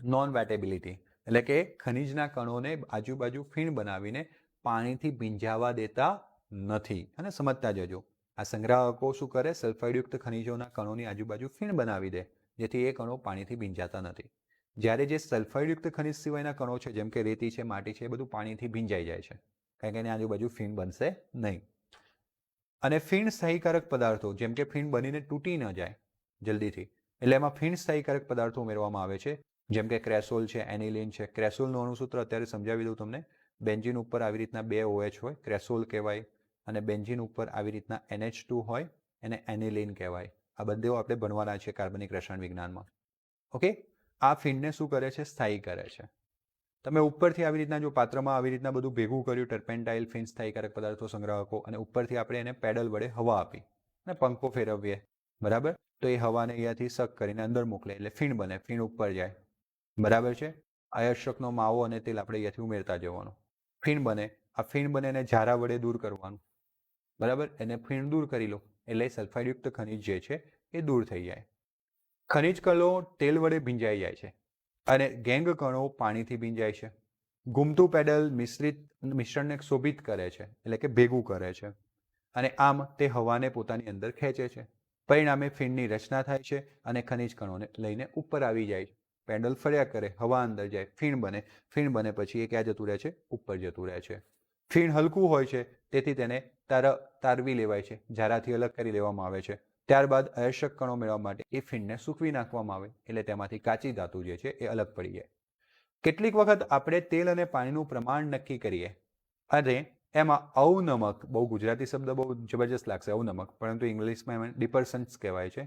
નોન વેટેબિલિટી, એટલે કે ખનિજના કણોને આજુબાજુ ફીણ બનાવીને પાણીથી ભીંજાવા દેતા નથી. અને સમજતા જજો, આ સંગ્રાહકો શું કરે? સલ્ફાઇડયુક્ત ખનિજોના કણોની આજુબાજુ ફીણ બનાવી દે, જેથી એ કણો પાણીથી ભીંજાતા નથી. જ્યારે જે સલ્ફાઇડયુક્ત ખનિજ સિવાયના કણો છે, જેમ કે રેતી છે, માટી છે, એ બધું પાણીથી ભીંજાઈ જાય છે, કારણ કે એની આજુબાજુ ફીણ બનશે નહીં. અને ફીણ સ્થાયીકારક પદાર્થો, જેમ કે ફીણ બનીને તૂટી ન જાય જલ્દીથી, એટલે એમાં ફીણ સ્થાયીકારક પદાર્થો ઉમેરવામાં આવે છે, જેમ કે ક્રેસોલ છે, એનિલિન છે. ક્રેસોલનું અણુસૂત્ર અત્યારે સમજાવી દઉં તમને. બેન્ઝીન ઉપર આવી રીતના 2 OH હોય, ક્રેસોલ કહેવાય, અને બેન્ઝીન ઉપર આવી રીતના NH2 હોય, એને એનિલિન કહેવાય. આ બધે આપણે ભણવાના છે કાર્બનિક રસાયણ વિજ્ઞાનમાં. ઓકે, આ ફીણને શું કરે છે? સ્થાયી કરે છે. તમે ઉપરથી આવી રીતના જો પાત્રમાં આવી રીતના બધું ભેગું કર્યું, ટર્પેન્ટાઇલ, ફીણ સ્થાયીકારક પદાર્થો, સંગ્રાહકો, અને ઉપરથી આપણે એને પેડલ વડે હવા આપી અને પંખો ફેરવીએ, બરાબર, તો એ હવાને અહીંયાથી સક કરીને અંદર મોકલે એટલે ફીણ બને, ફીણ ઉપર જાય, બરાબર છે. અયસ્કનો માવો અને તેલ આપણે અહીંયાથી ઉમેરતા જવાનું, ફીણ બને. આ ફીણ બને એને ઝારા વડે દૂર કરવાનું, બરાબર, એને ફીણ દૂર કરી લો એટલે સલ્ફાઇડયુક્ત ખનિજ જે છે એ દૂર થઈ જાય. ખનિજ કણો તેલ વડે ભીંજાઈ જાય છે અને ગેંગ કણો પાણીથી ભીંજાય છે. ઘૂમતું પેડલ મિશ્રણને શોભિત કરે છે, એટલે કે ભેગું કરે છે. અને આમ તે હવાને પોતાની અંદર ખેંચે છે. પરિણામે ફીણની રચના થાય છે અને ખનિજ કણોને લઈને ઉપર આવી જાય છે. પેન્ડલ ફર્યા કરે, હવા અંદર જાય, ફીણ બને પછી એ ક્યાં જતું રહે છે? ઉપર જતું રહે છે. ફીણ હલકું હોય છે તેથી તેને તારવી લેવાય છે, ઝારાથી અલગ કરી લેવામાં આવે છે. ત્યારબાદ અયસ્ક કણો મેળવવા માટે એ ફીણને સૂકવી નાખવામાં આવે એટલે તેમાંથી કાચી ધાતુ જે છે એ અલગ પડી જાય. કેટલીક વખત આપણે તેલ અને પાણીનું પ્રમાણ નક્કી કરીએ અને એમાં અવનમક, બહુ ગુજરાતી શબ્દ બહુ જબરજસ્ત લાગશે અવનમક, પરંતુ ઇંગ્લિશમાં એમાં ડિપરસન્સ કહેવાય છે,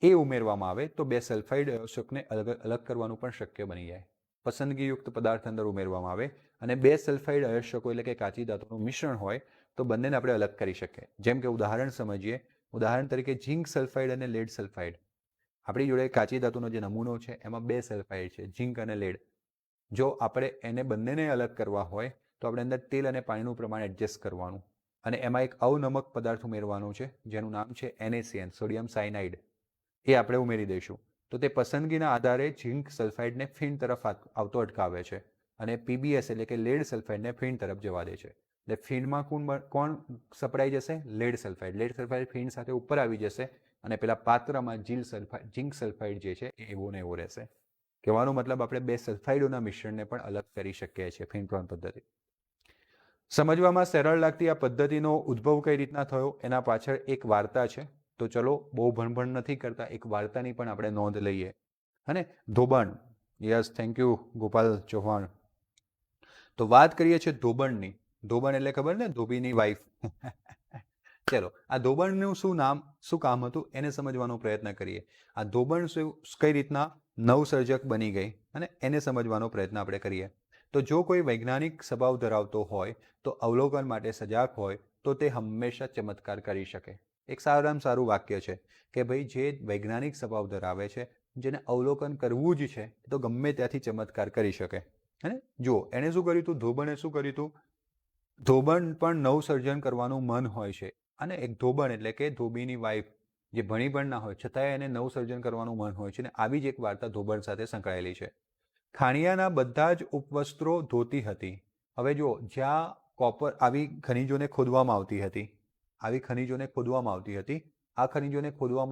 એ ઉમેરવામાં આવે તો બે સલ્ફાઇડ અયસ્કને અલગ કરવાનું પણ શક્ય બની જાય. પસંદગીયુક્ત પદાર્થ અંદર ઉમેરવામાં આવે અને બે સલ્ફાઇડ અયસ્કો એટલે કે કાચી ધાતુનું મિશ્રણ હોય તો બંનેને આપણે અલગ કરી શકીએ. જેમ કે ઉદાહરણ સમજીએ. ઉદાહરણ તરીકે ઝિંક સલ્ફાઇડ અને લેડ સલ્ફાઇડ. આપણી જોડે કાચી ધાતુનો જે નમૂનો છે એમાં બે સલ્ફાઇડ છે, ઝિંક અને લેડ. જો આપણે એને બંનેને અલગ કરવા હોય તો આપણે અંદર તેલ અને પાણીનું પ્રમાણ એડજસ્ટ કરવાનું અને એમાં એક અવનમક પદાર્થ ઉમેરવાનું છે જેનું નામ છે NaCN, સોડિયમ સાયનાઇડ. એ આપણે ઉમેરી દઈશું તો તે પસંદગીના આધારે ઝિંક સલ્ફાઇડને ફીણ તરફ આવતો અટકાવે છે અને PbS એટલે કે લેડ સલ્ફાઇડને ફીણ તરફ જવા દે છે. એટલે ફીણમાં કોણ સપડાઈ જશે? Lead sulphide. લેડ સલ્ફાઇડ ફીણ સાથે ઉપર આવી જશે અને પેલા પાત્રમાં ઝિંક સલ્ફાઇડ જે છે એ એવો ને એવો રહેશે. કહેવાનો મતલબ આપણે બે સલ્ફાઇડોના મિશ્રણને પણ અલગ કરી શકીએ છીએ ફીણ પદ્ધતિ. સમજવામાં સરળ લાગતી આ પદ્ધતિનો ઉદ્ભવ કઈ રીતના થયો એના પાછળ એક વાર્તા છે. તો ચલો બહુ ભણભણ નથી કરતા, એક વાર્તાની પણ આપણે નોંધ લઈએ. અને ધોબણ, yes thank you Gopal Chauhan. તો વાત કરીએ છીએ ધોબણની. ધોબણ એટલે ખબર ને, ધોબીની વાઈફ. ચલો આ ધોબણનું શું કામ હતું એને સમજવાનો પ્રયત્ન કરીએ. આ ધોબણ કઈ રીતના નવસર્જક બની ગઈ અને એને સમજવાનો પ્રયત્ન આપણે કરીએ. તો જો કોઈ વૈજ્ઞાનિક સ્વભાવ ધરાવતો હોય તો અવલોકન માટે સજાગ હોય તો તે હંમેશા ચમત્કાર કરી શકે. એક સારામાં સારું વાક્ય છે કે ભાઈ જે વૈજ્ઞાનિક સ્વભાવ ધરાવે છે, જેને અવલોકન કરવું જ છે, તો ગમે ત્યાંથી ચમત્કાર કરી શકે. હે જો એણે શું કર્યું હતું? ધોબણે શું કર્યું હતું? ધોબણ પણ નવસર્જન કરવાનું મન હોય છે અને એક ધોબણ એટલે કે ધોબીની વાઈફ જે ભણી પણ ના હોય છતાંય એને નવસર્જન કરવાનું મન હોય છે. અને આવી જ એક વાર્તા ધોબણ સાથે સંકળાયેલી છે. ખાણિયાના બધા જ ઉપવસ્ત્રો ધોતી હતી. હવે જો જ્યાં કોપર આવી ખનિજોને ખોદવામાં આવતી હતી, આ ખનિજોને ખોદવામાં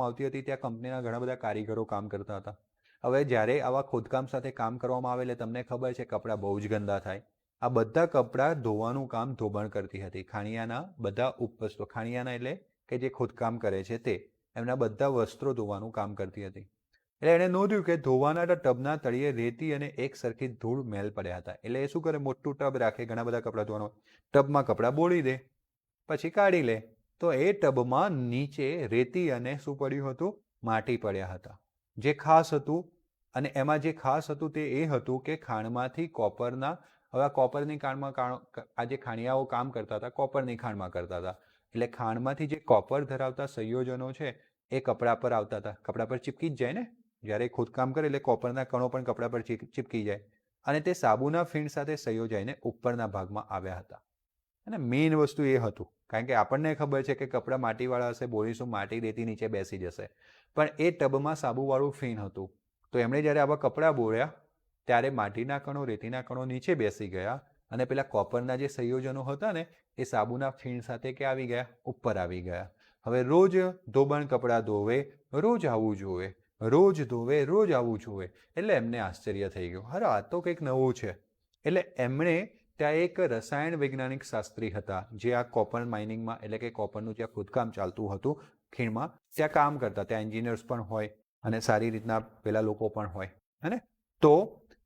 આવતી હતી ત્યાં કંપનીના ઘણા બધા કારીગરો કામ કરતા હતા. હવે જ્યારે આવા ખોદકામ સાથે કામ કરવામાં આવે એટલે તમને ખબર છે કપડાં બહુ જ ગંદા થાય. આ બધા કપડાં ધોવાનું કામ ધોબણ કરતી હતી. ખાણિયાના બધા ઉપવસ્ત્રો, ખાણિયાના એટલે કે જે ખોદકામ કરે છે તે, એમના બધા વસ્ત્રો ધોવાનું કામ કરતી હતી. એટલે એણે નોંધ્યું કે ધોવાના ટબના તળિયે રેતી અને એક સરખી ધૂળ મેલ પડ્યા હતા. એટલે એ શું કરે? મોટું ટબ રાખે, ઘણા બધા કપડાં ધોવાનો, ટબમાં કપડાં બોળી દે, પછી કાઢી લે. તો એ ટબમાં નીચે રેતી અને શું પડ્યું હતું? માટી પડ્યા હતા. જે ખાસ હતું, અને એમાં જે ખાસ હતું તે એ હતું કે ખાણમાંથી કોપરના, હવે આ કોપરની ખાણમાં આ જે ખાણિયાઓ કામ કરતા હતા કોપરની ખાણમાં કરતા હતા. એટલે ખાણમાંથી જે કોપર ધરાવતા સંયોજનો છે એ કપડા પર આવતા હતા. કપડા પર ચીપકી જ જાય ને, જ્યારે ખોદકામ કરે એટલે કોપરના કણો પણ કપડા પર ચીપકી જાય અને તે સાબુના ફીણ સાથે સંયોજાઈને ઉપરના ભાગમાં આવ્યા હતા. અને મેઇન વસ્તુ એ હતું, કારણ કે આપણને ખબર છે કે કપડાં માટીવાળા હશે, બોલીશું માટી રેતી નીચે બેસી જશે, પણ એ ટબમાં સાબુવાળું ફીણ હતું. તો એમણે જ્યારે આવા કપડાં બોળ્યા ત્યારે માટીના કણો, રેતીના કણો નીચે બેસી ગયા અને પેલા કોપરના જે સંયોજનો હતા ને એ સાબુના ફીણ સાથે કે આવી ગયા? ઉપર આવી ગયા. હવે રોજ ધોબણ કપડાં ધોવે, રોજ આવું જોવે, રોજ ધોવે, રોજ આવું જોવે. એટલે એમને આશ્ચર્ય થઈ ગયું, અરે આ તો કંઈક નવું છે. એટલે એમણે ત્યાં એક રસાયણ વૈજ્ઞાનિક શાસ્ત્રી હતા જે આ કોપર માઇનિંગમાં, એટલે કે કોપરનું જ્યાં ખોદકામ ચાલતું હતું ખીણમાં, ત્યાં કામ કરતા. ત્યાં એન્જિનિયર્સ પણ હોય અને સારી રીતના પેલા લોકો પણ હોય. હે તો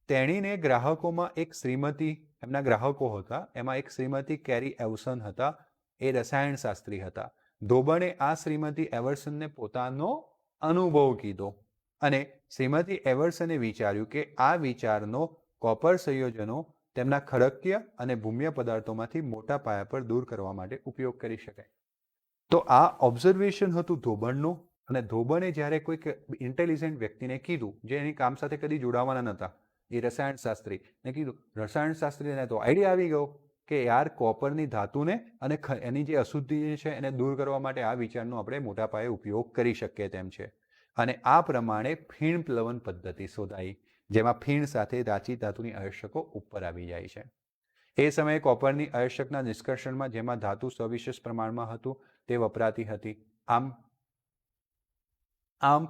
તેણીને ગ્રાહકોમાં એક શ્રીમતી, એમના ગ્રાહકો હતા, એમાં એક શ્રીમતી કેરી એવસન હતા. એ રસાયણ શાસ્ત્રી હતા. ધોબણે આ શ્રીમતી એવર્સનને પોતાનો અનુભવ કીધો અને શ્રીમતી એવર્સને વિચાર્યું કે આ વિચારનો કોપર સંયોજનો તેમના ખડકીય અને ભૂમ્ય પદાર્થોમાંથી મોટા પાયા પર દૂર કરવા માટે ઉપયોગ કરી શકાય. તો આ ઓબ્ઝર્વેશન હતું ધોબણનું. અને ધોબણે જ્યારે કોઈક ઇન્ટેલિજન્ટ વ્યક્તિને કીધું, જે એની કામ સાથે કદી જોડાવાના નહોતા, એ રસાયણ શાસ્ત્રીને કીધું, રસાયણ શાસ્ત્રીને તો આઈડિયા આવી ગયો કે યાર કોપરની ધાતુને અને એની જે અશુદ્ધિ છે એને દૂર કરવા માટે આ વિચારનો આપણે મોટા પાયે ઉપયોગ કરી શકીએ તેમ છે. અને આ પ્રમાણે ફીણ પ્લવન પદ્ધતિ શોધાઈ, જેમાં ફીણ સાથે રાચી ધાતુની અયસ્કો ઉપર આવી જાય છે. એ સમયે કોપરની અયસ્કના નિષ્કર્ષણમાં, જેમાં ધાતુ સવિશેષ પ્રમાણમાં હતું, તે વપરાતી હતી. આમ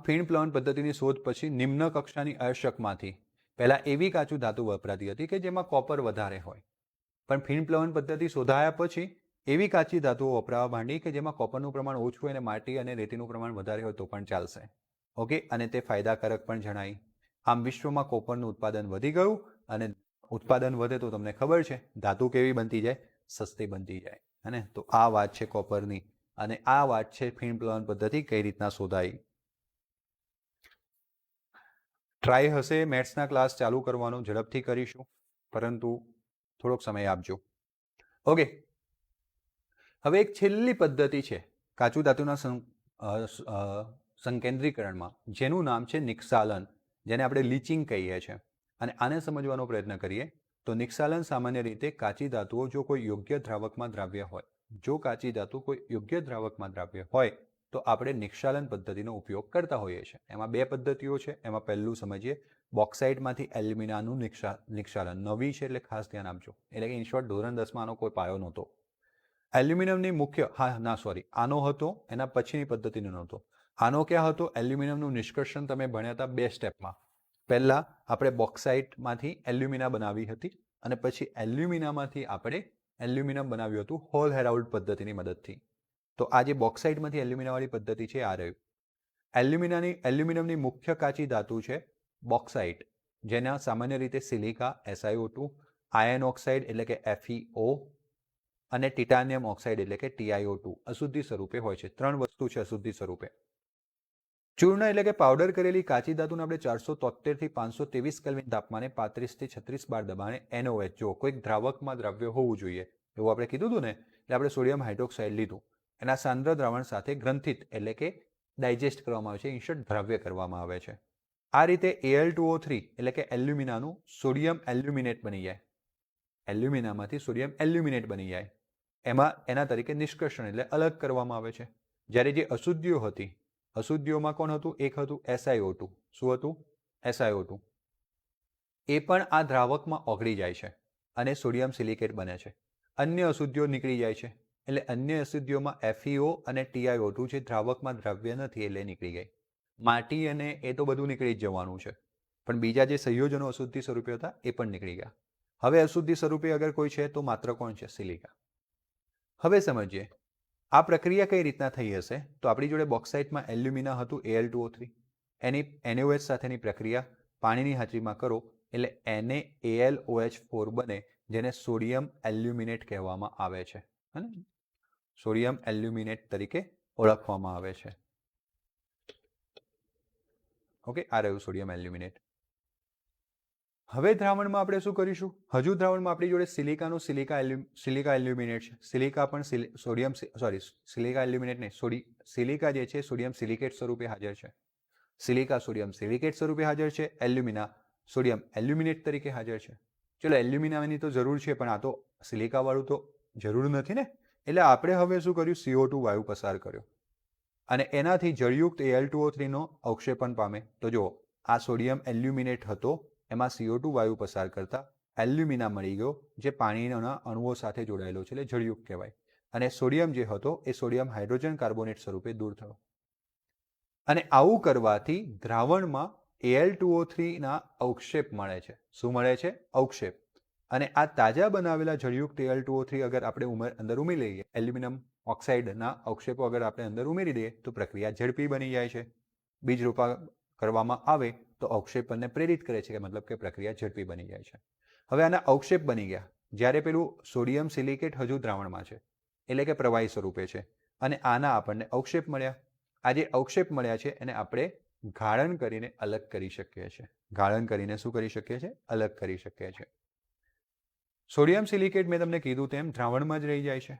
ફીણ પ્લવન પદ્ધતિની શોધ પછી નિમ્ન કક્ષાની અયસ્કમાંથી પહેલા એવી કાચું ધાતુ વપરાતી હતી કે જેમાં કોપર વધારે હોય, પણ ફીણ પ્લવન પદ્ધતિ શોધાયા પછી એવી કાચી ધાતુઓ વપરાવા માંડી કે જેમાં કોપરનું પ્રમાણ ઓછું હોય અને માટી અને રેતીનું પ્રમાણ વધારે હોય તો પણ ચાલશે. ઓકે, અને તે ફાયદાકારક પણ જણાય. આમ વિશ્વમાં કોપરનું ઉત્પાદન વધી ગયું, અને ઉત્પાદન વધે તો તમને ખબર છે ધાતુ કેવી બનતી જાય, સસ્તી બનતી જાય. હે ને? તો આ વાત છે કોપરની, અને આ વાત છે ફીણ પ્લવન પદ્ધતિ કઈ રીતના શોધાઈ. ટ્રાય હશે મેથ્સના ક્લાસ ચાલુ કરવાનો, ઝડપથી કરીશું, પરંતુ થોડોક સમય આપજો. ઓકે, હવે એક છેલ્લી પદ્ધતિ છે કાચું ધાતુના સંકેન્દ્રીકરણમાં, જેનું નામ છે નિક્ષાલન, જેને આપણે લીચિંગ કહીએ છીએ. અને આને સમજવાનો પ્રયત્ન કરીએ તો નિક્ષાલન સામાન્ય રીતે કાચી ધાતુઓ જો કોઈ યોગ્ય દ્રાવકમાં દ્રાવ્ય હોય, જો કાચી ધાતુ કોઈ યોગ્ય દ્રાવકમાં દ્રાવ્ય હોય તો આપણે નિક્ષાલન પદ્ધતિનો ઉપયોગ કરતા હોઈએ છીએ. એમાં બે પદ્ધતિઓ છે. એમાં પહેલું સમજીએ, બોક્સાઇટમાંથી એલ્યુમિનાનું નિક્ષાલન. નવી છે એટલે ખાસ ધ્યાન આપજો, એટલે કે ઇન શોર્ટ ધોરણ 10માં આનો કોઈ પાયો નહોતો. એલ્યુમિનિયમની મુખ્ય આનો હતો, એના પછીની પદ્ધતિનો નહોતો. આનો ક્યાં હતો? એલ્યુમિનિયમનું નિષ્કર્ષણ તમે ભણ્યા હતા 2 સ્ટેપમાં. પહેલાં આપણે બોક્સાઇટમાંથી એલ્યુમિના બનાવી હતી, અને પછી એલ્યુમિનામાંથી આપણે એલ્યુમિનિયમ બનાવ્યું હતું હોલ હેરાઉલ્ડ પદ્ધતિની મદદથી. તો આ જે બોક્સાઇટમાંથી એલ્યુમિનાવાળી પદ્ધતિ છે આ રહ્યું. એલ્યુમિનિયમની મુખ્ય કાચી ધાતુ છે બોક્સાઇટ, જેના સામાન્ય રીતે સિલિકા SiO2, આયર્ન ઓક્સાઇડ એટલે કે FeO, અને ટિટાનિયમ ઓક્સાઇડ એટલે કે TiO2 અશુદ્ધિ સ્વરૂપે હોય છે. 3 વસ્તુ છે અશુદ્ધિ સ્વરૂપે. ચૂર્ણ એટલે કે પાવડર કરેલી કાચી ધાતુને આપણે 473 થી 523 કેલ્વિન તાપમાને 35 થી 36 બાર દબાણે NOH, જો કોઈક દ્રાવકમાં દ્રાવ્ય હોવું જોઈએ એવું આપણે કીધું હતું ને, એટલે આપણે સોડિયમ હાઇડ્રોક્સાઇડ લીધું, એના સાંદ્ર દ્રાવણ સાથે ગ્રંથિત એટલે કે ડાયજેસ્ટ કરવામાં આવે છે, ઇન્સ્ટન્ટ દ્રાવ્ય કરવામાં આવે છે. આ રીતે Al2O3 એટલે કે એલ્યુમિનાનું સોડિયમ એલ્યુમિનેટ બની જાય. એલ્યુમિનામાંથી સોડિયમ એલ્યુમિનેટ બની જાય. એના તરીકે નિષ્કર્ષણ એટલે અલગ કરવામાં આવે છે. જ્યારે જે અશુદ્ધિઓ હતી, અશુદ્ધિઓમાં કોણ હતું? એક હતું SiO2. શું હતું? SiO2. એ પણ આ દ્રાવકમાં ઓગળી જાય છે અને સોડિયમ સિલિકેટ બને છે. અન્ય અશુદ્ધિઓ નીકળી જાય છે, એટલે અન્ય અશુદ્ધિઓમાં FeO અને TiO2 જે દ્રાવકમાં દ્રવ્ય નથી એટલે નીકળી ગઈ. માટી અને એ તો બધું નીકળી જ જવાનું છે, પણ બીજા જે સંયોજનો અશુદ્ધિ સ્વરૂપે હતા એ પણ નીકળી ગયા. હવે અશુદ્ધિ સ્વરૂપે અગર કોઈ છે તો માત્ર કોણ છે? સિલિકા. હવે સમજીએ આ પ્રક્રિયા કઈ રીતના થઈ હશે. તો આપણી જોડે બોક્સાઇટમાં એલ્યુમિના હતું Al2O3, એની NaOH સાથેની પ્રક્રિયા પાણીની હાજરીમાં કરો એટલે NaAlOH4 બને, જેને સોડિયમ એલ્યુમિનેટ કહેવામાં આવે છે. સોડિયમ એલ્યુમિનેટ તરીકે ઓળખવામાં આવે છે. ઓકે, આ રહ્યું સોડિયમ એલ્યુમિનેટ. હવે દ્રાવણમાં આપણે શું કરીશું? હજુ દ્રાવણમાં આપણી જોડે સિલિકા એલ્યુમિનેટ છે. સિલિકા પણ સિલિકા એલ્યુમિનેટ નહીં, સિલિકા જે છે સોડિયમ સિલિકેટ સ્વરૂપે હાજર છે. સિલિકા સોડિયમ સિલિકેટ સ્વરૂપે હાજર છે. એલ્યુમિના સોડિયમ એલ્યુમિનેટ તરીકે હાજર છે. ચલો, એલ્યુમિનાની તો જરૂર છે, પણ આ તો સિલિકાવાળું તો જરૂર નથી ને, એટલે આપણે હવે શું કર્યું? CO2 વાયુ પસાર કર્યો, અને એનાથી જળયુક્ત Al2O3 નો અવક્ષેપણ પામે. તો જો આ સોડિયમ એલ્યુમિનેટ હતો, એમાં CO2 વાયુ પસાર કરતા એલ્યુમિના મળી ગયો, જે પાણીના અણુઓ સાથે જોડાયેલો છે, એટલે જળયુક્ત કહેવાય. અને સોડિયમ જે હતો એ સોડિયમ હાઇડ્રોજન કાર્બોનેટ સ્વરૂપે દૂર થયો. અને આવું કરવાથી દ્રાવણમાં Al2O3 ના અવક્ષેપ મળે છે. શું મળે છે? અવક્ષેપ. અને આ તાજા બનાવેલા જળયુક્ત Al2O3 અગર આપણે અંદર ઉમેરી લઈએ, એલ્યુમિનિયમ ઓક્સાઇડના અવક્ષેપો અગર આપણે અંદર ઉમેરી દઈએ તો પ્રક્રિયા ઝડપી બની જાય છે. બીજરૂપા કરવામાં આવે તો અવક્ષેપણને પ્રેરિત કરે છે, મતલબ કે પ્રક્રિયા ઝડપી બની જાય છે. હવે આના અવક્ષેપ બની ગયા, જ્યારે પેલું સોડિયમ સિલિકેટ હજુ દ્રાવણમાં છે, એટલે કે પ્રવાહી સ્વરૂપે છે, અને આના આપણને અવક્ષેપ મળ્યા. આ જે અવક્ષેપ મળ્યા છે એને આપણે ગાળણ કરીને અલગ કરી શકીએ છીએ. ગાળણ કરીને શું કરી શકીએ છીએ? અલગ કરી શકીએ છીએ. સોડિયમ સિલિકેટ મેં તમને કીધું તેમ દ્રાવણમાં જ રહી જાય છે.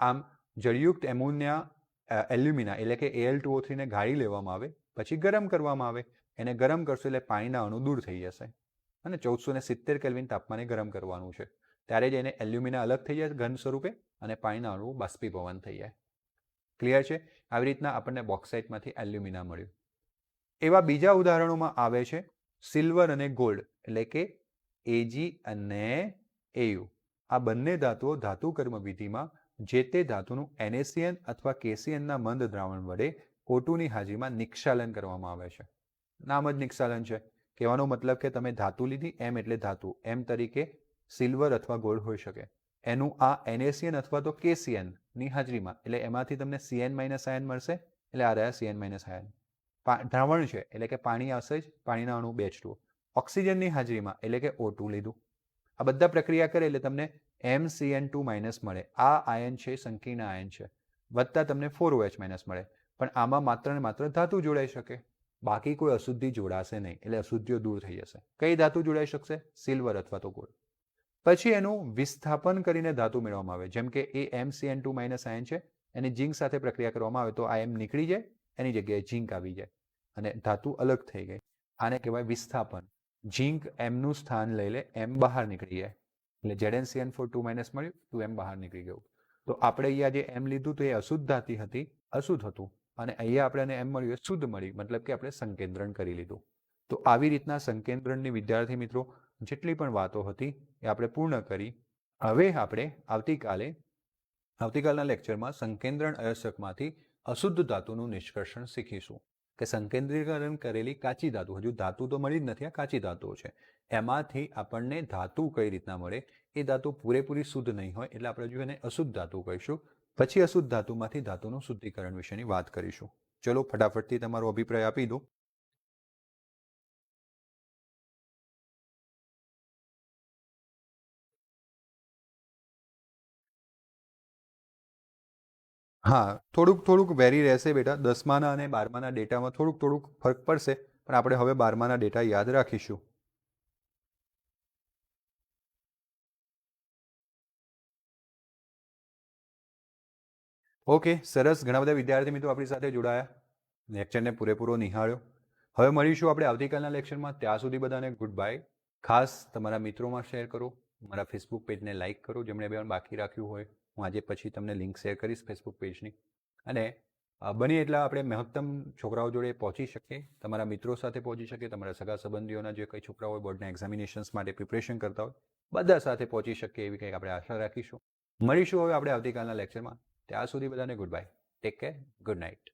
આમ જળયુક્ત એલ્યુમિના એટલે કે Al2O3 ને ગાળી લેવામાં આવે, પછી ગરમ કરવામાં આવે. એને ગરમ કરશો એટલે પાણીના અણુ દૂર થઈ જશે, અને 1470 કેલ્વિન તાપમાને ગરમ કરવાનું છે. ત્યારે જ એને એલ્યુમિના અલગ થઈ જાય ઘન સ્વરૂપે, અને પાણીના અણુ બાષ્પીભવન થઈ જાય. ક્લિયર છે? આવી રીતના આપણને બોક્સાઇટમાંથી એલ્યુમિના મળ્યું. એવા બીજા ઉદાહરણોમાં આવે છે સિલ્વર અને ગોલ્ડ, એટલે કે Ag અને Au. આ બંને ધાતુઓ ધાતુ કર્મ વિધિમાં જે તે ધાતુનું NaCN અથવા KCN ના મંદ દ્રાવણ વડે O2 ની હાજરીમાં નિક્ષાલન કરવામાં આવે છે. નામ જ નિક્ષાલન છે. કહેવાનો મતલબ કે તમે ધાતુ લીધી, M એટલે ધાતુ, M તરીકે સિલ્વર અથવા ગોલ્ડ હોઈ શકે. એનું આ NaCN અથવા તો KCN ની હાજરીમાં, એટલે એમાંથી તમને CN માઇનસ આયન મળશે, એટલે આ રહ્યા CN માઇનસ આયન. દ્રાવણ છે એટલે કે પાણી આવશે જ, પાણીના અણુ બે જ. ઓક્સિજનની હાજરીમાં એટલે કે O2 લીધું. આ બધા પ્રક્રિયા કરે એટલે તમને MCN2 માઇનસ મળે. આ આયન છે સંકીર્ણ આયન છે, વત્તા તમને 4OH માઇનસ મળે. પણ આમાં માત્ર ને માત્ર ધાતુ જોડાઈ શકે, બાકી કોઈ અશુદ્ધિ જોડાશે નહીં, એટલે અશુદ્ધિઓ દૂર થઈ જશે. કઈ ધાતુ જોડાઈ શકશે? સિલ્વર અથવા તો ગોલ્ડ. પછી એનું વિસ્થાપન કરીને ધાતુ મેળવવામાં આવે. જેમ કે એ MCN2 માઇનસ આયન છે, એની ઝીંક સાથે પ્રક્રિયા કરવામાં આવે તો આ M નીકળી જાય, એની જગ્યાએ ઝીંક આવી જાય અને ધાતુ અલગ થઈ ગઈ. આને કહેવાય વિસ્થાપન. ઝીંક એમનું સ્થાન લઈ લે, એમ બહાર નીકળી જાય, એટલે ZnCN4 માઇનસ મળ્યું, 2M બહાર નીકળી ગયું. તો આપણે અહીંયા જે M લીધું તો એ અશુદ્ધ ધાતી હતી, અશુદ્ધ હતું, અને અહીંયા આપણે M મળ્યું એ શુદ્ધ મળી, મતલબ કે આપણે સંકેન્દ્રણ કરી લીધું. તો આવી રીતના સંકેન્દ્રણની વિદ્યાર્થી મિત્રો જેટલી પણ વાતો હતી એ આપણે પૂર્ણ કરી. હવે આપણે આવતીકાલના લેક્ચરમાં સંકેન્દ્રણ અયસ્કમાંથી અશુદ્ધ ધાતુનું નિષ્કર્ષણ શીખીશું. કે સંકેન્દ્રીકરણ કરેલી કાચી ધાતુ, હજુ ધાતુ તો મળી જ નથી, આ કાચી ધાતુઓ છે, એમાંથી આપણને ધાતુ કઈ રીતના મળે, એ ધાતુ પૂરેપૂરી શુદ્ધ નહીં હોય, એટલે આપણે હજુ એને અશુદ્ધ ધાતુ કહીશું. પછી અશુદ્ધ ધાતુમાંથી ધાતુનું શુદ્ધિકરણ વિશેની વાત કરીશું. ચલો ફટાફટથી તમારો અભિપ્રાય આપી દો. હા, થોડુંક વેરી રહેશે બેટા. 10માના અને 12માના ડેટામાં થોડુંક ફરક પડશે, પણ આપણે હવે 12માના ડેટા યાદ રાખીશું. ઓકે, સરસ. ઘણા બધા વિદ્યાર્થી મિત્રો આપણી સાથે જોડાયા, લેક્ચરને પૂરેપૂરો નિહાળ્યો. હવે મળીશું આપણે આવતીકાલના લેક્ચરમાં. ત્યાં સુધી બધાને ગુડ બાય. ખાસ તમારા મિત્રોમાં શેર કરો, મારા ફેસબુક પેજને લાઇક કરો, જેમણે બે બાકી રાખ્યું હોય. હું આજે પછી તમને લિંક શેર કરીશ ફેસબુક પેજની. અને બની એટલા આપણે મહત્તમ છોકરાઓ જોડે પહોંચી શકીએ, તમારા મિત્રો સાથે પહોંચી શકીએ, તમારા સગા સંબંધીઓના જે કંઈ છોકરાઓ હોય બોર્ડના એક્ઝામિનેશન્સ માટે પ્રિપરેશન કરતા હોય, બધા સાથે પહોંચી શકીએ એવી કંઈક આપણે આશા રાખીશું. મળીશું હવે આપણે આવતીકાલના લેક્ચરમાં. ત્યાં સુધી બધાને good bye. Take care. Good night.